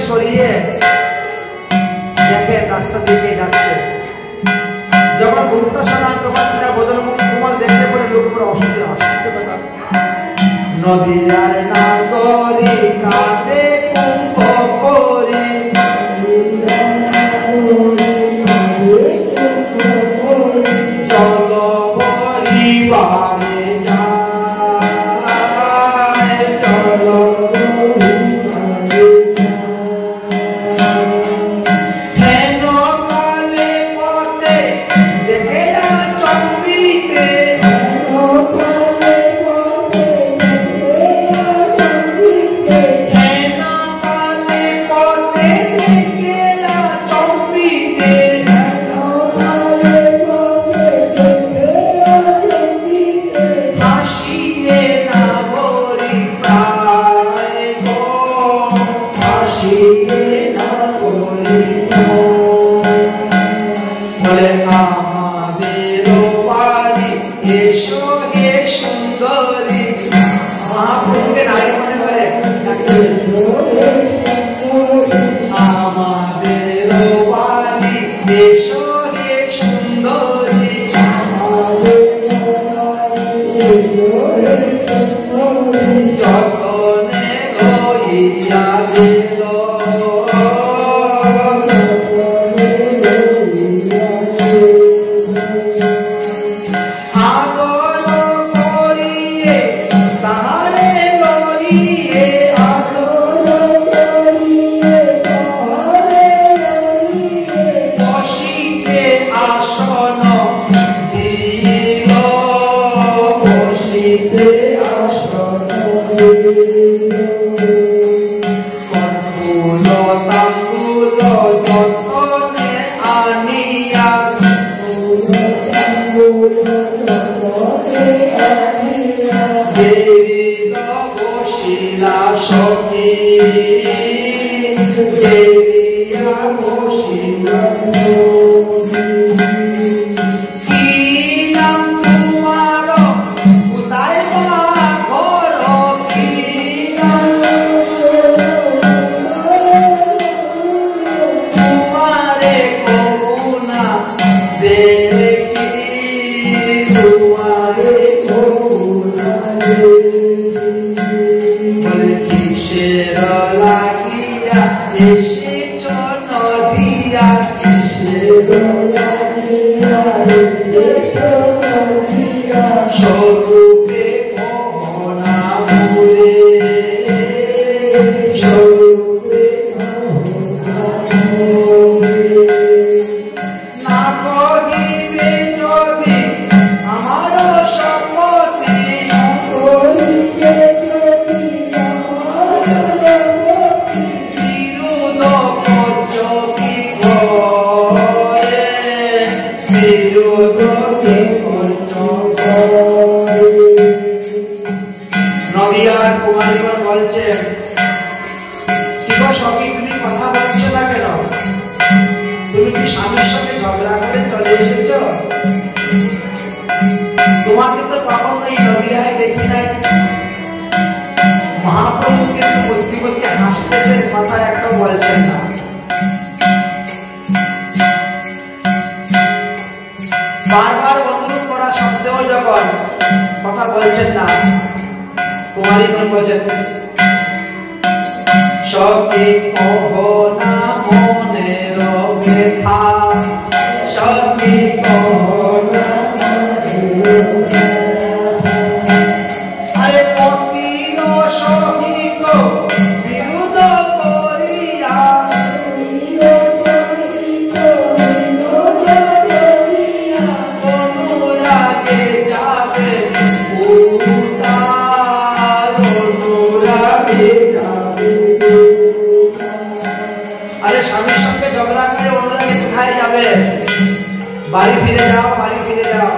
সরিয়ে দেখেন রাস্তা দিকে যাচ্ছে। যখন ঘুমটা সরান তখন বদল কুমার দেখতে পরে লোক উপরে অসুবিধে কথা। নদীয়ার নাগরী কাঁদে কুম্ভ করে, চলো পরিবারে যায়, চলো Ani লীলা সখী দেখিয়া বসিলা কি নাম তোমার কোথায় বা ঘর কি নাম তোমারে করুণা দেখি তোমারে করুণা বলে কিসের লাগিয়া এসেছ নদিয়া কিসের লাগিয়া এসেছ নদিয়া স্বরূপে মোহনা মুরে স্বরূপে মোহনা মুরে না কহিবে যদি আমার সম্মতি না কহিবে যদি বিরোধ করছ কি করে বিরোধ কি করছ নদিয়ার কুমারীগণ বলছেন কি গো সখী তুমি কথা বলছো না কেন তুমি কি স্বামীর সঙ্গে ঝগড়া করে চলে এসেছ তোমাকে তো কখনো এই নদিয়ায় দেখি নাই মহাপ্রভু কিন্তু বসতে বসতে হাসতেছেন কথা একটা বলছেন না বারবার অনুরোধ করা সত্ত্বেও যখন কথা বলছেন না কুমারীগণ বলছেন সখী কহ না মনের ব্যথা সখী কহ না মনের ব্যথা আরে পতির সহিত বিরোধ করিয়া অনুরাগে যাবে উদ্ধার অনুরাগে যাবে আরে স্বামীর সঙ্গে ঝগড়া করে অনুরাগে কোথায় যাবে বাড়ি ফিরে যাও বাড়ি ফিরে যাও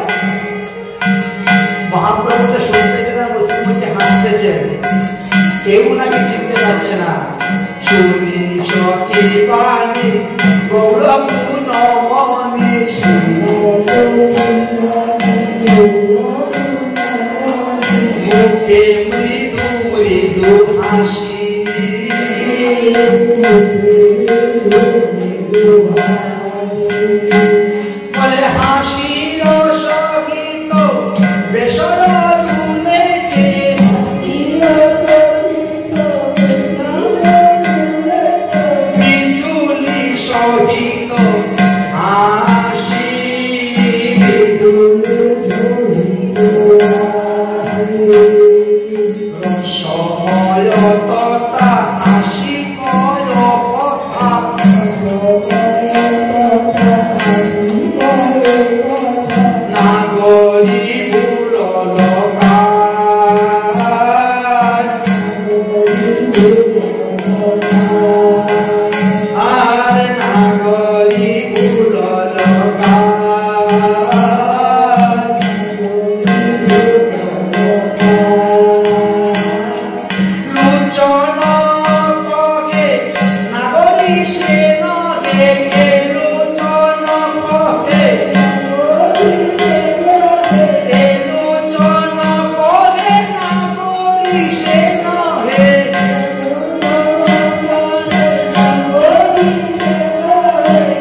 মহাপ্রভু তো শুনতেছে না বসে বসে হাসতেছেন কেউ নাকি চিনতে পারছে না শুনি সখী বাণী গৌরপূর্ণ মনে মুখে মৃদু মৃদু হাসি বলে হাসির সহিত বেসর তুলেছে বিজুলি সহিত হাসি সময় তথা হাসি কয় কথা নাগরী বুড়ল আর নাগরী বুড়ল লোচন কহে নাগরী সে নহে কে লোচন কহে লোচন কহে নাগরী সে নহে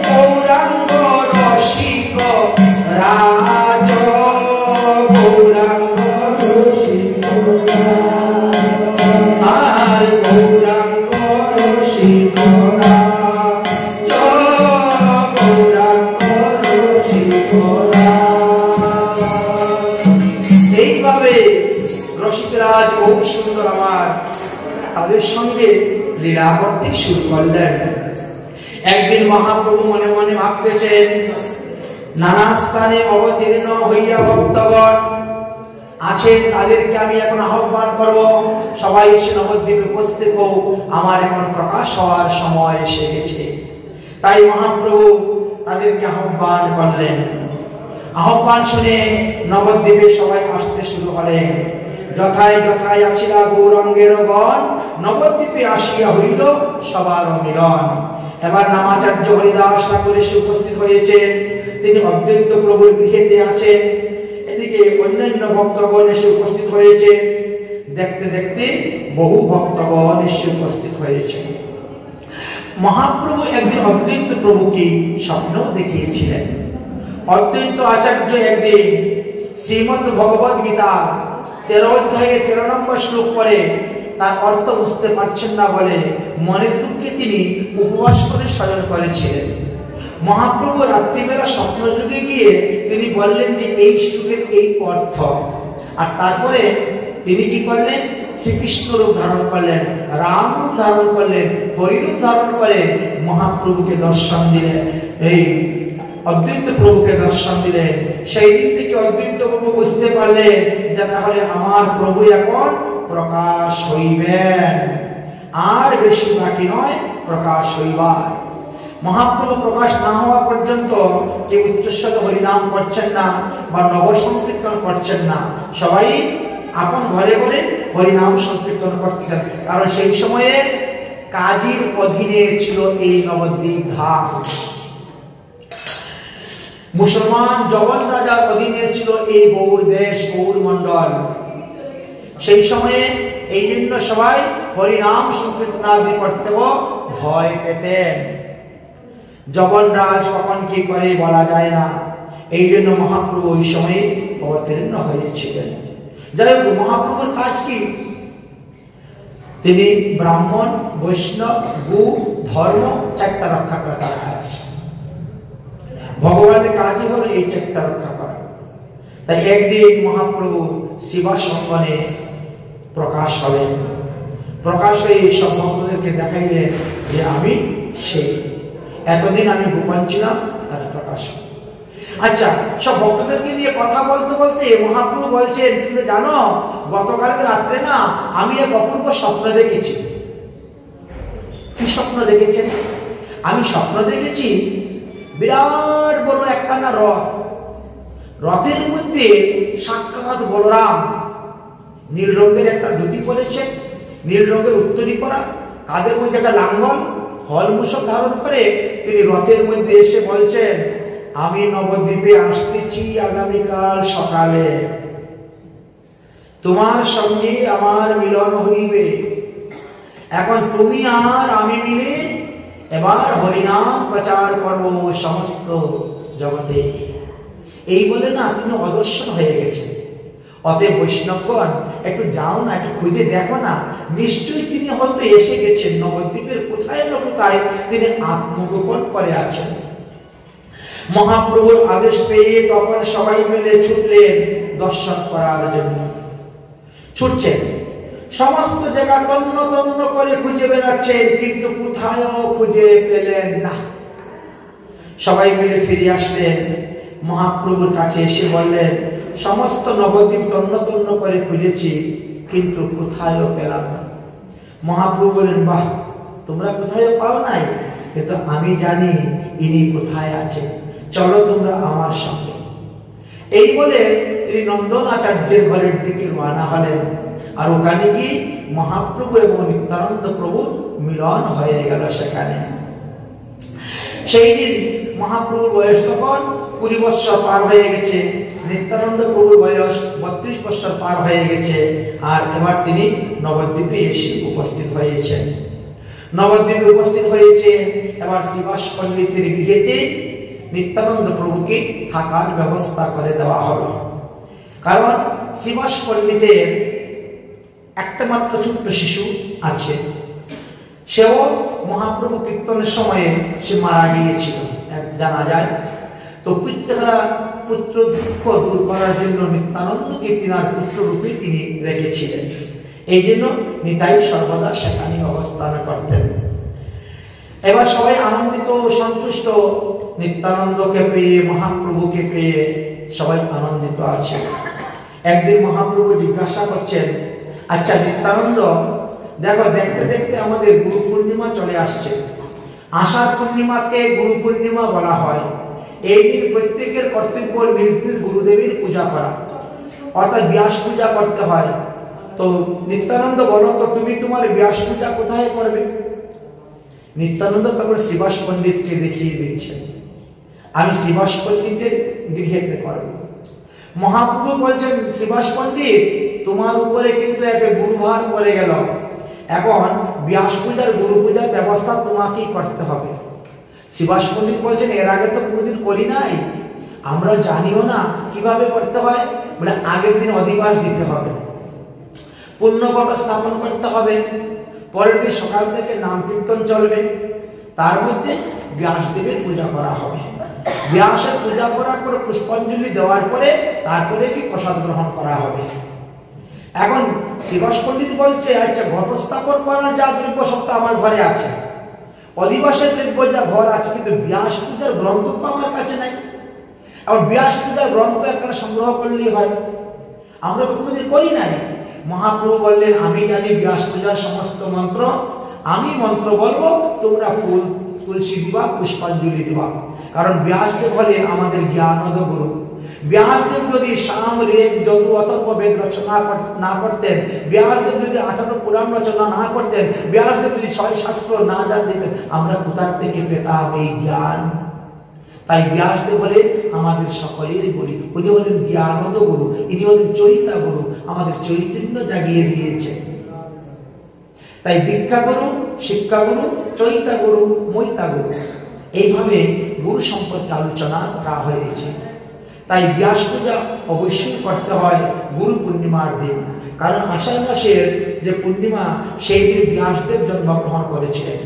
গৌরাঙ্গ রসিক রাজ গৌরাঙ্গ রসিক আর গৌরাঙ্গ রসিক রাজ গৌরাঙ্গ রসিক রাজ এইভাবে রসিকরাজ বহু সুন্দর আমার তাদের সঙ্গে লীলা করতে শুরু করলেন একদিন মহাপ্রভু মনে মনে ভাবতেছেন নানা স্থানে অবতীর্ণ হইয়া ভক্তগণ আছেন তাদেরকে আমি এখন আহ্বান করব সবাই এসে নবদ্বীপে উপস্থিত হোক আমার এখন প্রকাশ হওয়ার সময় এসে গেছে তাই মহাপ্রভু তাদেরকে আহ্বান করলেন আহ্বান শুনে নবদ্বীপে সবাই আসতে শুরু হলেন যথায় যথায় আসিলা গৌরাঙ্গের গণ, নবদ্বীপে আসিয়া হইল সবার মিলন। এবার নামাচার্য হরিদাস ঠাকুর এসে উপস্থিত হয়েছেন, তিনি অদ্বৈত প্রভুর গৃহেতে আছেন। এদিকে অন্যান্য ভক্তগণ এসে উপস্থিত হয়েছে। দেখতে দেখতে বহু ভক্তগণ এসে উপস্থিত হয়েছে। মহাপ্রভু একদিন অদ্বৈত প্রভুকে স্বপ্ন দেখিয়েছিলেন। অদ্বৈত আচার্য একদিন শ্রীমদ্ ভগবদ গীতা 13 অধ্যায়ে 13 নম্বর শ্লোক পড়ে তার অর্থ বুঝতে পারছেন না বলে মনের দুঃখে তিনি উপবাস করে শয়ন করেছিলেন। মহাপ্রভু রাত্রিবেলা স্বপ্ন যুগে গিয়ে তিনি বললেন যে এই শ্লোকের এই অর্থ। আর তারপরে তিনি কি করলেন? শ্রীকৃষ্ণ রূপ ধারণ করলেন, রাম রূপ ধারণ করলেন, হরিরূপ ধারণ করে মহাপ্রভুকে দর্শন দিলেন, এই অদ্বৈত প্রভুকে দর্শন দিলেন। সেই দিন থেকে অদ্বৈত প্রভু বুঝতে পারলেন যে তাহলে আমার প্রভু এখন প্রকাশ হইবেন, আর বেশি বাকি নয় প্রকাশ হইবার। মহাপ্রভু প্রকাশ না হওয়া পর্যন্ত কেউ উচ্চস্বরে হরিনাম করছেন না বা নগর সংকীর্তন করছেন না, সবাই আপন ঘরে ঘরে হরিনাম সংকীর্তন করতেন। কারণ সেই সময়ে কাজীর অধীনে ছিল এই নবদ্বীপ ধাম। মুসলমান জগন রাজার অধীনে ছিল এই গৌর দেশ, গৌর মন্ডল। সেই সময়ে এই জন্য সবাই হরিনাম সংকীর্তনাদি করতেও ভয় পেতেন। জগন রাজ কখন কি করে বলা যায় না, এই জন্য মহাপ্রভু ওই সময়ে অবতীর্ণ হয়েছিলেন। যাই হোক, মহাপ্রভুর কাজ কি? তিনি ব্রাহ্মণ, বৈষ্ণব, গো, ধর্ম চারটা রক্ষা করা তার কাজ। ভগবানের কাজই হলো এই চারটা রক্ষা করা। তাই একদিন মহাপ্রভু শিবাসঙ্গনে প্রকাশ হলেন। প্রকাশ হয়ে সব ভক্তদেরকে দেখাইলেন যে আমি সেই, এতদিন আমি গোপন ছিলাম, তার প্রকাশ। আচ্ছা, সব ভক্তদেরকে নিয়ে কথা বলতে বলতে মহাপ্রভু বলছেন, তুমি জানো গতকালকে রাত্রে না আমি এক অপূর্ব স্বপ্ন দেখেছি। কি স্বপ্ন দেখেছেন? আমি স্বপ্ন দেখেছি বিরাট বড় একখানা রথ, রথের মধ্যে সাক্ষাৎ বলরাম নীল রঙের একটা ধুতি পরেছেন, নীল রঙের উত্তরী পরা, কাঁধের মধ্যে একটা লাঙ্গল, হল মুসক ধারণ করে তিনি রথের মধ্যে এসে বলছেন, আমি নবদ্বীপে আসতেছি আগামীকাল সকালে, তোমার সঙ্গে আমার মিলন হইবে। এখন তুমি আর আমি মিলে এবার হরিনাম প্রচার করব সমস্ত জগতে। এই বলে না তিনি অদর্শন হয়ে গেছেন। অতএব বৈষ্ণবগণ একটু যাও না, একটু খুঁজে দেখো না, নিশ্চয়ই তিনি হয়তো এসে গেছেন নবদ্বীপের কোথায় না কোথায় তিনি আত্মগোপন করে আছেন। মহাপ্রভুর আদেশ পেয়ে তখন সবাই মিলে ছুটলেন দর্শন করার জন্য। ছুটছেন, সমস্ত জায়গা তন্ন তন্ন করে খুঁজে বেড়াচ্ছেন, কিন্তু কোথায়ও খুঁজে পেলেন না। সবাই মিলে ফিরে আসলেন, মহাপ্রভুর কাছে এসে বললেন, সমস্ত নবদ্বীপ তন্ন তন্ন করে খুঁজেছি, কিন্তু কোথায়ও পেলাম না। মহাপ্রভু বলেন, বাহ, তোমরা কোথায়ও পাও নাই, কিন্তু আমি জানি ইনি কোথায় আছেন, চলো তোমরা আমার সঙ্গে। এই বলে তিনি নন্দন আচার্যের ঘরের দিকে রওনা হলেন। আর ওখানে গিয়ে মহাপ্রভু এবং নিত্যানন্দ প্রভুর মিলন হয়ে গেল সেখানে। সেই দিন মহাপ্রভুর বয়স তখন 20 বৎসর পার হয়ে গেছে, নিত্যানন্দ প্রভুর বয়স 32 বৎসর পার হয়ে গেছে। আর এবার তিনি নবদ্বীপে এসে উপস্থিত হয়েছেন। নবদ্বীপে উপস্থিত হয়েছে, এবার শিবাস পণ্ডিতের গৃহেতে নিত্যানন্দ প্রভুকে থাকার ব্যবস্থা করে দেওয়া হলো। কারণ শিবাস পণ্ডিতের একটা মাত্র ছোট্ট শিশু আছে, সেও মহাপ্রভু কীর্তনের সময়ে সে মারা গিয়েছিল জানা যায়। তো পিতৃহারা পুত্র দুঃখ দূর করার জন্য নিত্যানন্দকে তিনার পুত্র রূপে তিনি রেখেছিলেন। এই জন্য নিতাই সর্বদা সেখানে অবস্থান করতেন। এবার সবাই আনন্দিত ও সন্তুষ্ট, নিত্যানন্দকে পেয়ে, মহাপ্রভুকে পেয়ে সবাই আনন্দিত আছে। একদিন মহাপ্রভু জিজ্ঞাসা করছেন, আচ্ছা নিত্যানন্দ, দেখো দেখতে দেখতে আমাদের গুরু পূর্ণিমা চলে আসছে। আষাঢ় পূর্ণিমাকে গুরু পূর্ণিমা বলা হয়। এই দিন প্রত্যেকের কর্তব্য নিজ নিজ গুরুদেবের পূজা করা, অর্থাৎ ব্যাস পূজা করতে হয়। তো নিত্যানন্দ বলো তো তুমি তোমার ব্যাস পূজা কোথায় করবে? নিত্যানন্দ তখন শ্রীবাস পণ্ডিতকে দেখিয়ে দিচ্ছেন, আমি শ্রীবাস পণ্ডিতের গৃহেতে করব। মহাপ্রভু বলছেন, শ্রীবাস পণ্ডিত তোমার উপরে কিন্তু একটা গুরুভার পড়ে গেল, এখন ব্যাস পূজার গুরু পূজার ব্যবস্থা তোমাকেই করতে হবে। শ্রীবাস পণ্ডিত বলছেন, এর আগে তো কোনোদিন করি নাই, আমরা জানিও না কিভাবে করতে হয়। বলে আগের দিন অধিবাস দিতে হবে, পুণ্যঘট স্থাপন করতে হবে, পরের দিন সকাল থেকে নাম কীর্তন চলবে, তার মধ্যে ব্যাসদেবের পূজা করা হবে। ব্যাসের পূজা করার পরে পুষ্পাঞ্জলি দেওয়ার পরে তারপরে কি প্রসাদ গ্রহণ করা হবে। এখন শ্রীবাস পণ্ডিত বলছে, আচ্ছা ঘট স্থাপন করার যা দ্রব্য সব তো আমার ঘরে আছে, অধিবাসের দ্রব্য যা ঘর আছে, কিন্তু ব্যাস পূজার গ্রন্থ তো আমার কাছে নাই। আবার ব্যাস পূজার গ্রন্থ একটা সংগ্রহ করলেই হয়, আমরা তো কোনোদিন করি নাই। মহাপ্রভু বললেন, আমি জানি ব্যাস পূজার সমস্ত মন্ত্র, আমি মন্ত্র বলবো, তোমরা ফুল তুলসী দিবা, পুষ্পাঞ্জলি দিবা। কারণ ব্যাসদেব হলেন আমাদের জ্ঞানদ গুরু। ব্যাসদেব যদি সাম, ঋগ, যজু, অথর্ব বেদ রচনা না করতেন, ব্যাসদেব যদি 18 পুরাণ রচনা না করতেন, ব্যাসদেব যদি 6 শাস্ত্র না জানতেন, আমরা কোথা থেকে পেতাম এই জ্ঞান? তাই ব্যাসদেব হলেন আমাদের সকলের গুরু, উনি হলেন জ্ঞানদ গুরু, ইনি হলেন চৈতা গুরু, আমাদের চৈতন্য জাগিয়ে দিয়েছেন। তাই দীক্ষা গুরু, শিক্ষা গুরু, চৈতা গুরু, মৈতা গুরু, এইভাবে গুরু সম্পর্কে আলোচনা করা হয়েছে। তাই ব্যাস পূজা অবশ্যই করতে হয় গুরু পূর্ণিমার দিন, কারণ আষাঢ় মাসের যে পূর্ণিমা, সেই দিন ব্যাসদেব জন্মগ্রহণ করেছিলেন।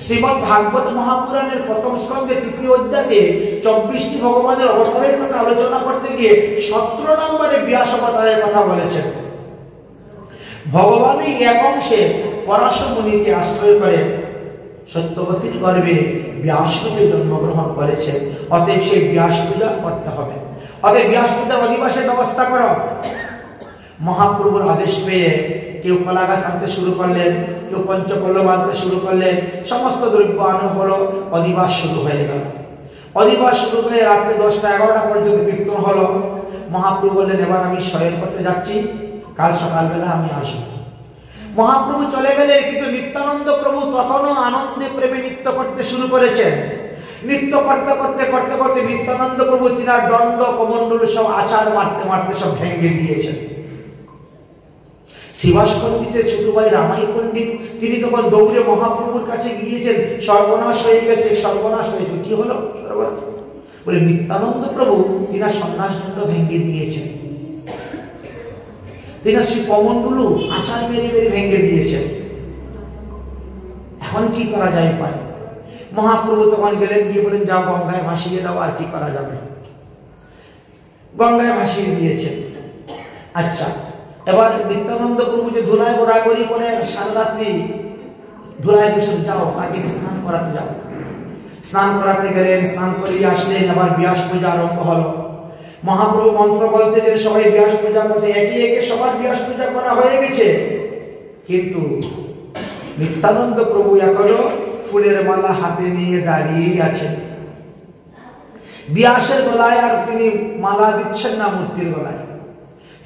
শ্রীমদ্ ভাগবত মহাপুরাণের প্রথম স্কন্ধে 3য় অধ্যায়ে 24টি ভগবানের অবতারের কথা আলোচনা করতে গিয়ে 17 নম্বরে ব্যাস অবতারের কথা বলেছেন। ভগবানই এক অংশে পরাশর মুনিকে আশ্রয় করে সত্যবতীর গর্ভে ব্যাসরূপে জন্মগ্রহণ করেছেন। অতএব সেই ব্যাস পূজা করতে হবে। অতএব ব্যাস পূজার অধিবাসের ব্যবস্থা করো। মহাপ্রভুর আদেশ পেয়ে কেউ কলা গাছ আনতে শুরু করলেন, কেউ পঞ্চপল্লব আনতে শুরু করলেন, সমস্ত দ্রব্য আনা হলো, অধিবাস শুরু হয়ে গেল। অধিবাস শুরু হয়ে রাত্রে 10টা-11টা পর্যন্ত কীর্তন হলো। মহাপ্রভু বললেন, এবার আমি শয়ন করতে যাচ্ছি, কাল সকালবেলা আমি আসবো। মহাপ্রভু চলে গেলেন, কিন্তু নিত্যানন্দ প্রভু তখনও আনন্দে প্রেমে নৃত্য করতে শুরু করেছেন। নৃত্য করতে করতে করতে করতে নিত্যানন্দ প্রভু তিনার দণ্ড কমণ্ডল সব আচার মারতে মারতে সব ভেঙে দিয়েছেন। শ্রীবাস পণ্ডিতের ছোট ভাই রামাই পণ্ডিত, তিনি তখন দৌড়ে মহাপ্রভুর কাছে গিয়েছেন, সর্বনাশ হয়ে গেছে, সর্বনাশ হয়েছে। কি হলো সর্বনাশ? বলে নিত্যানন্দ প্রভু তিনার সন্ন্যাস দণ্ড ভেঙে দিয়েছেন, তিনার শ্রী কমণ্ডলু আচার মেরে মেরে ভেঙে দিয়েছেন। এখন কি করা যায় পায়? মহাপ্রভু তখন গেলেন, গিয়ে বলেন, যাও গঙ্গায় ভাসিয়ে দাও, আর কি করা যাবে। গঙ্গায় ভাসিয়ে দিয়েছেন। আচ্ছা, এবার নিত্যানন্দ প্রভু যে ধুলায় গোড়াগড়ি করে সারা রাত্রি ধুলায় দূষণ, যাও তাকে স্নান করাতে যাও। স্নান করাতে গেলেন, স্নান করিয়ে আসলেন, আবার ব্যাস পূজা আরম্ভ হলো। মহাপ্রভু মন্ত্র বলতে যে সবাই ব্যাস পূজা করতে, একে একে সবার ব্যাস পূজা করা হয়ে গেছে, কিন্তু নিত্যানন্দ প্রভু এখনো ফুলের মালা হাতে নিয়ে দাঁড়িয়েই আছেন। ব্যাসের গলায় আর তিনি মালা দিচ্ছেন না মূর্তির গলায়।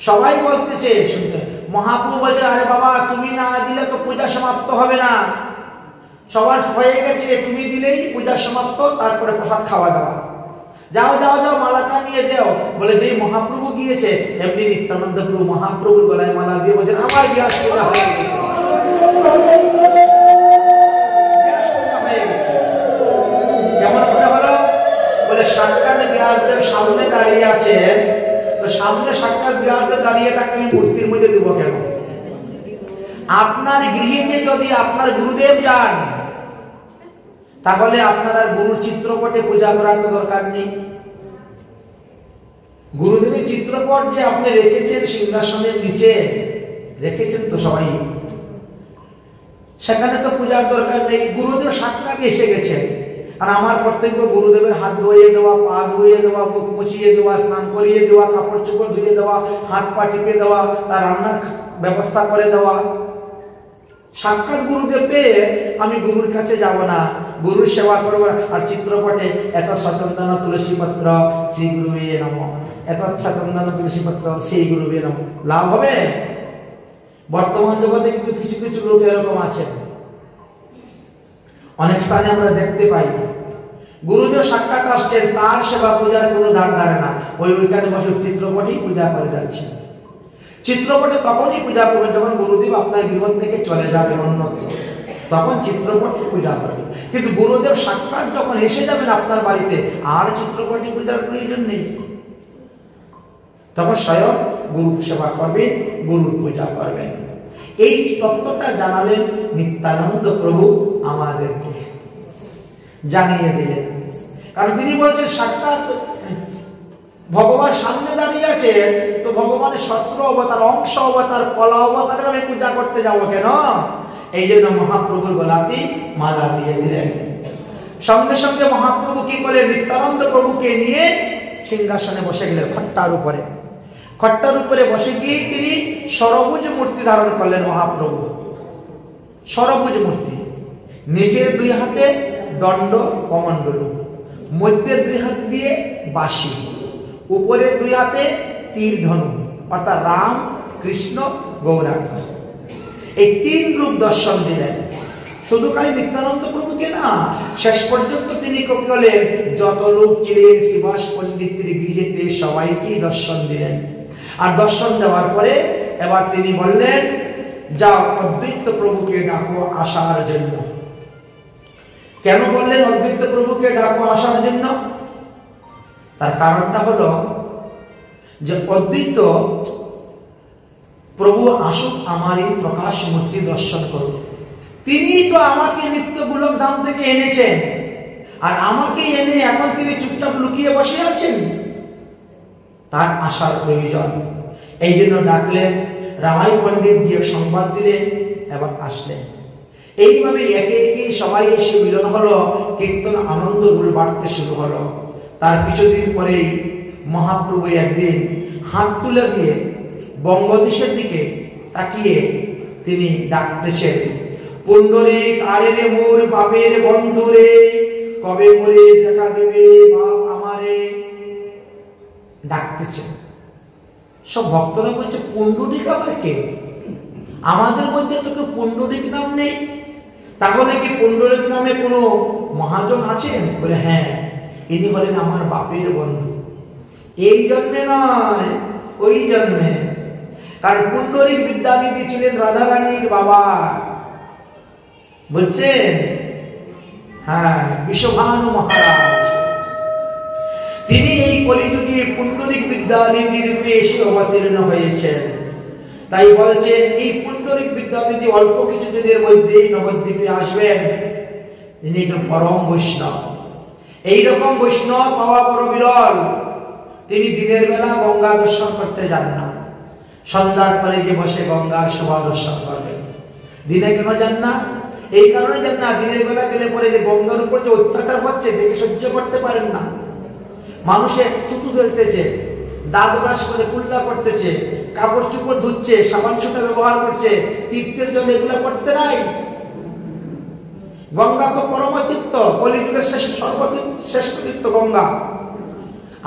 সবাই বলতেছে, শুনতে মহাপ্রভু বলছে, আরে বাবা, তুমি না দিলে তো পূজা সমাপ্ত হবে না, সবার হয়ে গেছে, তুমি দিলেই পূজা সমাপ্ত, তারপরে প্রসাদ খাওয়া দাওয়া, যাও যাও যাও মালাটা নিয়ে যাও। বলে যে মহাপ্রভু গিয়েছে, এমনি নিত্যানন্দ প্রভু মহাপ্রভুর গলায় মালা দিয়ে বলছেন, আমার ব্যাস পূজা হয়ে গেছে। কেমন করে হলো? বলে সাক্ষাৎ ব্যাসদেব সামনে দাঁড়িয়ে আছেন, তো সামনে সাক্ষাৎ ব্যাসদেব দাঁড়িয়ে থাকতে আমি মূর্তির মধ্যে দেবো কেন? আপনার গৃহে যদি আপনার গুরুদেব যান, তাহলে আপনার আর গুরুর চিত্রপটে পূজা করার তো দরকার নেই। গুরুদেবের চিত্রপট যে আপনি রেখেছেন সিংহাসনের নিচে রেখেছেন তো সবাই, সেখানে তো পূজার দরকার নেই। গুরুদেব সাক্ষাৎ এসে গেছে, আর আমার কর্তব্য গুরুদেবের হাত ধুয়ে দেওয়া, পা ধুয়ে দেওয়া, মুখ মুছিয়ে দেওয়া, স্নান করিয়ে দেওয়া, কাপড় চোপড় ধুয়ে দেওয়া, হাত পা টিপে দেওয়া, তার রান্নার ব্যবস্থা করে দেওয়া। সাক্ষাৎ গুরুদেব পেয়ে আমি গুরুর কাছে যাব না, গুরুর সেবা করবো, আর চিত্রপটে এত সচন্দন তুলসী পত্র শ্রী গুরুবে নমঃ, এত সচন্দন তুলসী পত্র শ্রী গুরুবে নমঃ, লাভ হবে? বর্তমান জগতে কিন্তু কিছু কিছু লোক এরকম আছেন, অনেক স্থানে আমরা দেখতে পাই গুরুদেব সাক্ষাৎ আসছেন, তার সেবা পূজার কোনো ধার ধারে না, ওইখানে বসে চিত্রপটই পূজা করে যাচ্ছে। চিত্রপটে তখনই পূজা করবেন যখন গুরুদেব আপনার গৃহ থেকে চলে যাবে অন্যত্র, তখন চিত্রপটে পূজা করবেন। কিন্তু গুরুদেব সাক্ষাৎ যখন এসে যাবেন আপনার বাড়িতে, আর চিত্রপটে পূজার প্রয়োজন নেই। তখন স্বয়ং গুরু সেবা করবেন, গুরুর পূজা করবেন। এই তত্ত্বটা জানালেন নিত্যানন্দ প্রভু আমাদেরকে, জানিয়ে দিলেন। কারণ তিনি বলছেন সাক্ষাৎ ভগবান সামনে দাঁড়িয়ে আছে, তো ভগবানের সত্র অবতার, অংশ অবতার, কলা অবতারের আমি পূজা করতে যাব কেন? এই জন্য মহাপ্রভুর গলাতে মালা দিয়ে দিলেন। সঙ্গে সঙ্গে মহাপ্রভু কি করে নিত্যানন্দ প্রভুকে নিয়ে সিংহাসনে বসে গেলেন, খট্টার উপরে। খট্টার উপরে বসে গিয়ে তিনি সরভুজ মূর্তি ধারণ করলেন মহাপ্রভু। সরভুজ মূর্তি, নিচের দুই হাতে দণ্ড কমণ্ডলু, মধ্যে দুই হাত দিয়ে বাঁশি, উপরে দুই হাতে তীর ধনু, অর্থাৎ রাম, কৃষ্ণ, গৌরাঙ্গ। এই তিন রূপ দর্শন দিলেন। শুধু খালি নিত্যানন্দ প্রভুকে না, শেষ পর্যন্ত তিনি করলেন যত লোক ছিলেন শ্রীবাস পণ্ডিতের গৃহেতে সবাইকেই দর্শন দিলেন। আর দর্শন দেওয়ার পরে এবার তিনি বললেন, যাও অদ্বৈত প্রভুকে ডাকো আসার জন্য। কেন বললেন অদ্বৈত প্রভুকে ডাকো আসার জন্য? তার কারণটা হলো যে অদ্বৈত প্রভু আসুক আমার এই প্রকাশ মূর্তি দর্শন করুন। তিনি তো আমাকে নিত্য গোলক ধাম থেকে এনেছেন, আর আমাকে এনে এখন তিনি চুপচাপ লুকিয়ে বসে আছেন, তার আসার প্রয়োজন। এই জন্য ডাকলেন। রামাই পণ্ডিত গিয়ে সংবাদ দিলেন, এবার আসলেন। এইভাবে একে একে সবাই এসে মিলন হলো, কীর্তন আনন্দ রুল বাড়তে শুরু হলো। তার কিছুদিন পরেই মহাপ্রভু একদিন হাত তুলে দিয়ে বঙ্গদেশের দিকে তাকিয়ে তিনি ডাকতেছেন, পুণ্ডরিক আরে রে মোর বাপের বন্ধু রে, কবে মোরে দেখা দেবে বাপ আমারে। ডাকতেছেন। সব ভক্তরা বলছে, পুণ্ডরিক আবার কে? আমাদের মধ্যে তো কেউ পুণ্ডরিক নাম নেই, তাহলে কি পুণ্ডরিক নামে কোনো মহাজন আছেন? বলে হ্যাঁ, ইনি হলেন আমার বাপের বন্ধু। এই জন্মে নয়, ওই জন্মে। কারণ পুণ্ডরিক বিদ্যানিধি ছিলেন রাধারানীর বাবা, বলছেন হ্যাঁ, বিশ্বভানু মহারাজ। তিনি এই কলিযুগে পুণ্ডরিক বিদ্যানিধি রূপে এসে অবতীর্ণ হয়েছেন। তাই বলছেন এই পুণ্ডরিক বিদ্যানিধি অল্প কিছুদিনের মধ্যেই নবদ্বীপে আসবেন। তিনি একজন পরম বৈষ্ণব। এইরকম বৈষ্ণব পাওয়া বড় বিরল। তিনি দিনের বেলা গঙ্গা দর্শন করতে যান না, সন্ধ্যার পরে গিয়ে বসে গঙ্গার শোভা দর্শন করবেন। দিনে কেন যান না? এই কারণে যান না, দিনের বেলা গেলে পরে যে গঙ্গার উপর যে অত্যাচার হচ্ছে দেখে সহ্য করতে পারেন না। মানুষে থুতু ফেলতেছে, দাঁত ব্রাশ করে কুল্লা করতেছে, কাপড় চোপড় ধুচ্ছে, সাবান সুতা ব্যবহার করছে, তীর্থের জন্য এগুলো করতে নাই। গঙ্গা তো পরম তীর্থ, কলিযুগের শ্রেষ্ঠ তীর্থ গঙ্গা।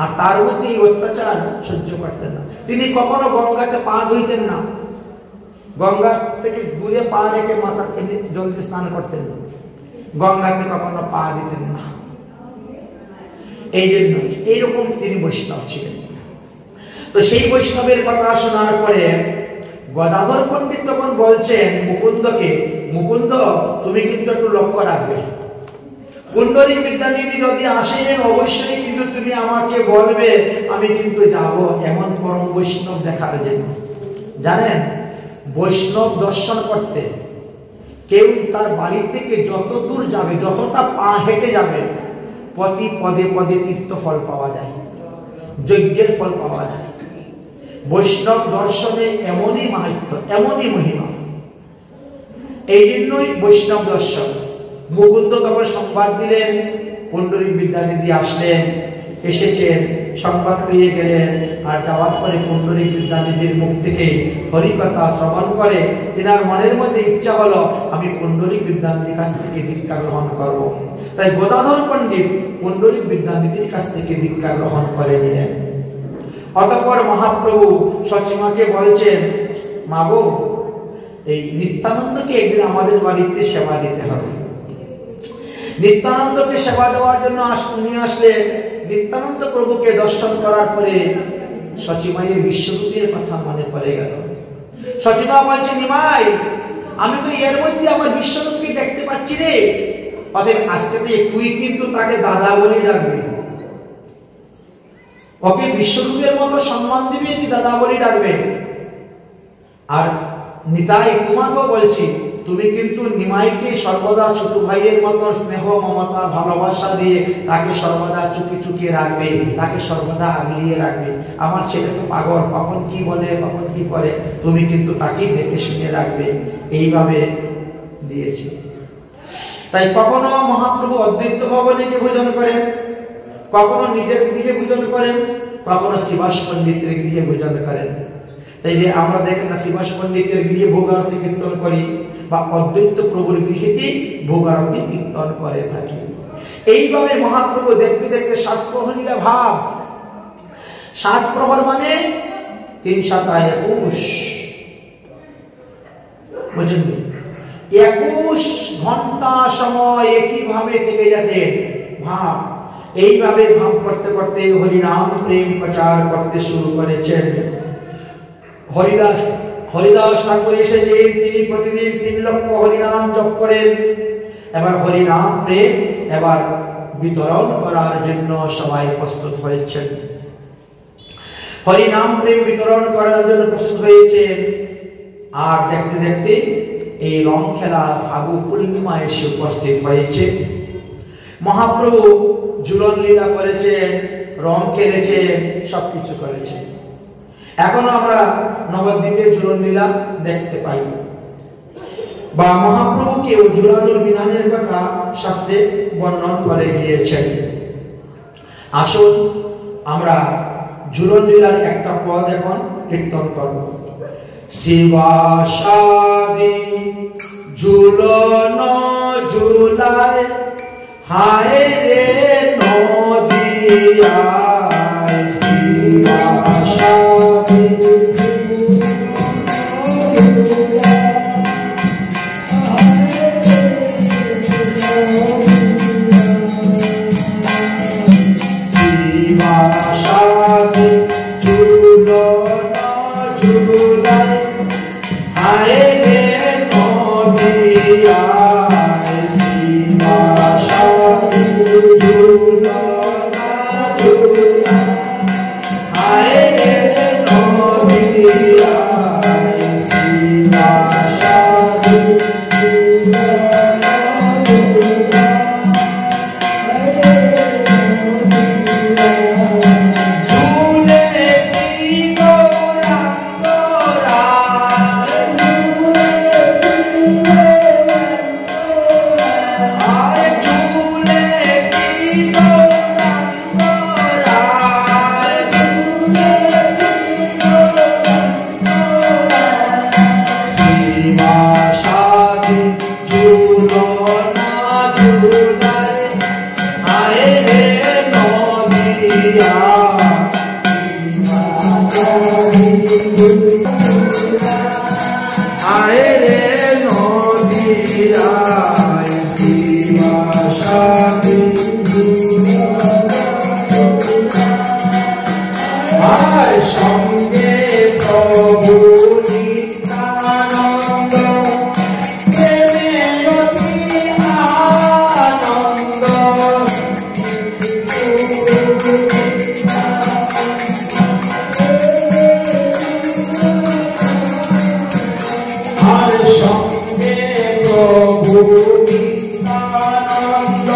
আর তার মধ্যে এই অত্যাচার সহ্য করতেন না। তিনি কখনো গঙ্গাতে পা ধুইতেন না, গঙ্গা থেকে দূরে পা রেখে মাথা জলদি স্নান করতেন না, গঙ্গাতে কখনো পা দিতেন না। এই জন্য এইরকম তিনি বৈষ্ণব ছিলেন। তো সেই বৈষ্ণবের কথা শোনার পরে গদাধর পণ্ডিত তখন বলছেন মুকুন্দকে, মুকুন্দ তুমি কিন্তু একটু লক্ষ্য রাখবে, পুণ্ডরিক বিদ্যানিধি যদি আসেন অবশ্যই কিন্তু তুমি আমাকে বলবে, আমি কিন্তু যাব এমন পরম বৈষ্ণব দেখার জন্য। জানেন, বৈষ্ণব দর্শন করতে কেউ তার বাড়ি থেকে যত দূর যাবে, যতটা পা হেঁটে যাবে, প্রতি পদে পদে তীর্থ ফল পাওয়া যায়, যজ্ঞের ফল পাওয়া যায়। বৈষ্ণব দর্শনে এমনই মাহাত্ম্য, এমনই মহিমা। এই জন্যই বৈষ্ণব দর্শন। মুকুন্দ তখন সংবাদ দিলেন, পুণ্ডরিক বিদ্যানিধি আসলেন, এসেছেন, সংবাদ পেয়ে গেলেন। আর যাওয়ার পরে পুণ্ডরিক বিদ্যানিধির মুখ থেকে হরিকথা শ্রবণ করে তিনার মনের মধ্যে ইচ্ছা হলো আমি পুণ্ডরিক বিদ্যানিধির কাছ থেকে দীক্ষা গ্রহণ করব। তাই গদাধর পণ্ডিত পুণ্ডরিক বিদ্যানিধির কাছ থেকে দীক্ষা গ্রহণ করে নিলেন। অতঃপর মহাপ্রভু সচিমাকে বলছেন, মা গো এই নিত্যানন্দকে একদিন আমাদের বাড়িতে সেবা দিতে হবে। নিত্যানন্দকে সেবা দেওয়ার জন্য নিয়ে আসলেন। নিত্যানন্দ প্রভুকে দর্শন করার পরে সচিমাইয়ের বিশ্বরূপের কথা মনে পড়ে গেল। সচিমা বলছে, নিমাই, আমি তো এর মধ্যে আমার বিশ্বরূপকে দেখতে পাচ্ছি রে। অতএব আজকে থেকে তুই কিন্তু তাকে দাদা বলে ডাকবি, ওকে বিশ্বরূপের মতো সম্মান দিবি, তুই দাদা বলে ডাকবে। আর নিতাই, তোমাকেও বলছি, তুমি কিন্তু নিমাইকে সর্বদা ছোট ভাইয়ের মতো স্নেহ মমতা ভালোবাসা দিয়ে তাকে সর্বদা চুপি চুকিয়ে রাখবে, তাকে সর্বদা আগলিয়ে রাখবে। আমার ছেলে তো পাগল, কখন কি বলে কখন কি করে, তুমি কিন্তু তাকেই দেখে শুনে রাখবে। এইভাবে দিয়েছি। তাই কখনো মহাপ্রভু অদ্বৈত ভবনে গিয়ে ভোজন করেন, কখনো নিজের গৃহে ভোজন করেন, কখনো শিবাস পণ্ডিতের গৃহে ভোজন করেন। তাই যে আমরা দেখেন না, শিবাস পণ্ডিতের গৃহে ভোগারতি কীর্তন করি বা অদ্বৈত প্রভুর গৃহেতে ভোগারতি কীর্তন করে থাকি। এইভাবে মহাপ্রভু দেখতে দেখতে 7 প্রহরীয় ভাব, 7 প্রহর মানে 3 7 21, বুঝলেন? 21 ঘন্টা সময় একইভাবে থেকে যেতেন ভাব। এইভাবে ভাব করতে করতে হরিনাম প্রেম প্রচার করতে শুরু করেছেন। হরিদাস ঠাকুর এসেছে, তিনি প্রতিদিন 3 লক্ষ হরিনাম জপ করেন। এবার হরিনাম প্রেম এবার বিতরণ করার জন্য সবাই প্রস্তুত হয়েছেন। হরিনাম প্রেম বিতরণ করার জন্য প্রস্তুত হয়েছেন। আর দেখতে দেখতে এই রং খেলা ফাগু পূর্ণিমা এসে উপস্থিত হয়েছে। মহাপ্রভু ঝুলন লীলা করেছেন, রং খেলেছেন, সবকিছু করেছেন। এখনো আমরা নবদ্বীপে ঝুলন লীলা দেখতে পাই বা মহাপ্রভুকে ঝুলানোর বিধানের কথা শাস্ত্রে বর্ণন করে গিয়েছেন। আসুন আমরা ঝুলন লীলার একটা পদ এখন কীর্তন করব। শিবাসাদি ঝুলন ঝুলায় হায় রে নদিয়ায়, শিবাসাদি শিবাসাদি ঝুলন ঝুলায় হায় রে নদিয়ায়, শিবাসাদি ঝুলন ঝুলায় হায় রে নদিয়ায়, শিবাসাদি ঝুলন সঙ্গে প্রভু নিত্যানন্দ প্রেমে অতি আনন্দ, আর সঙ্গে প্রভু নিত্যানন্দ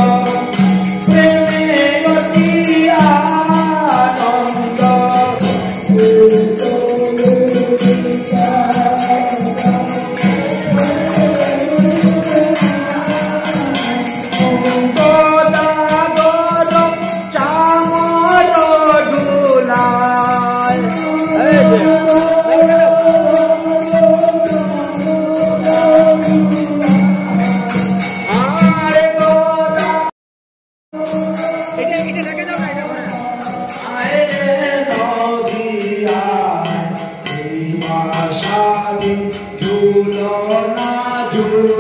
প্রেমে অতি আনন্দ। Amen.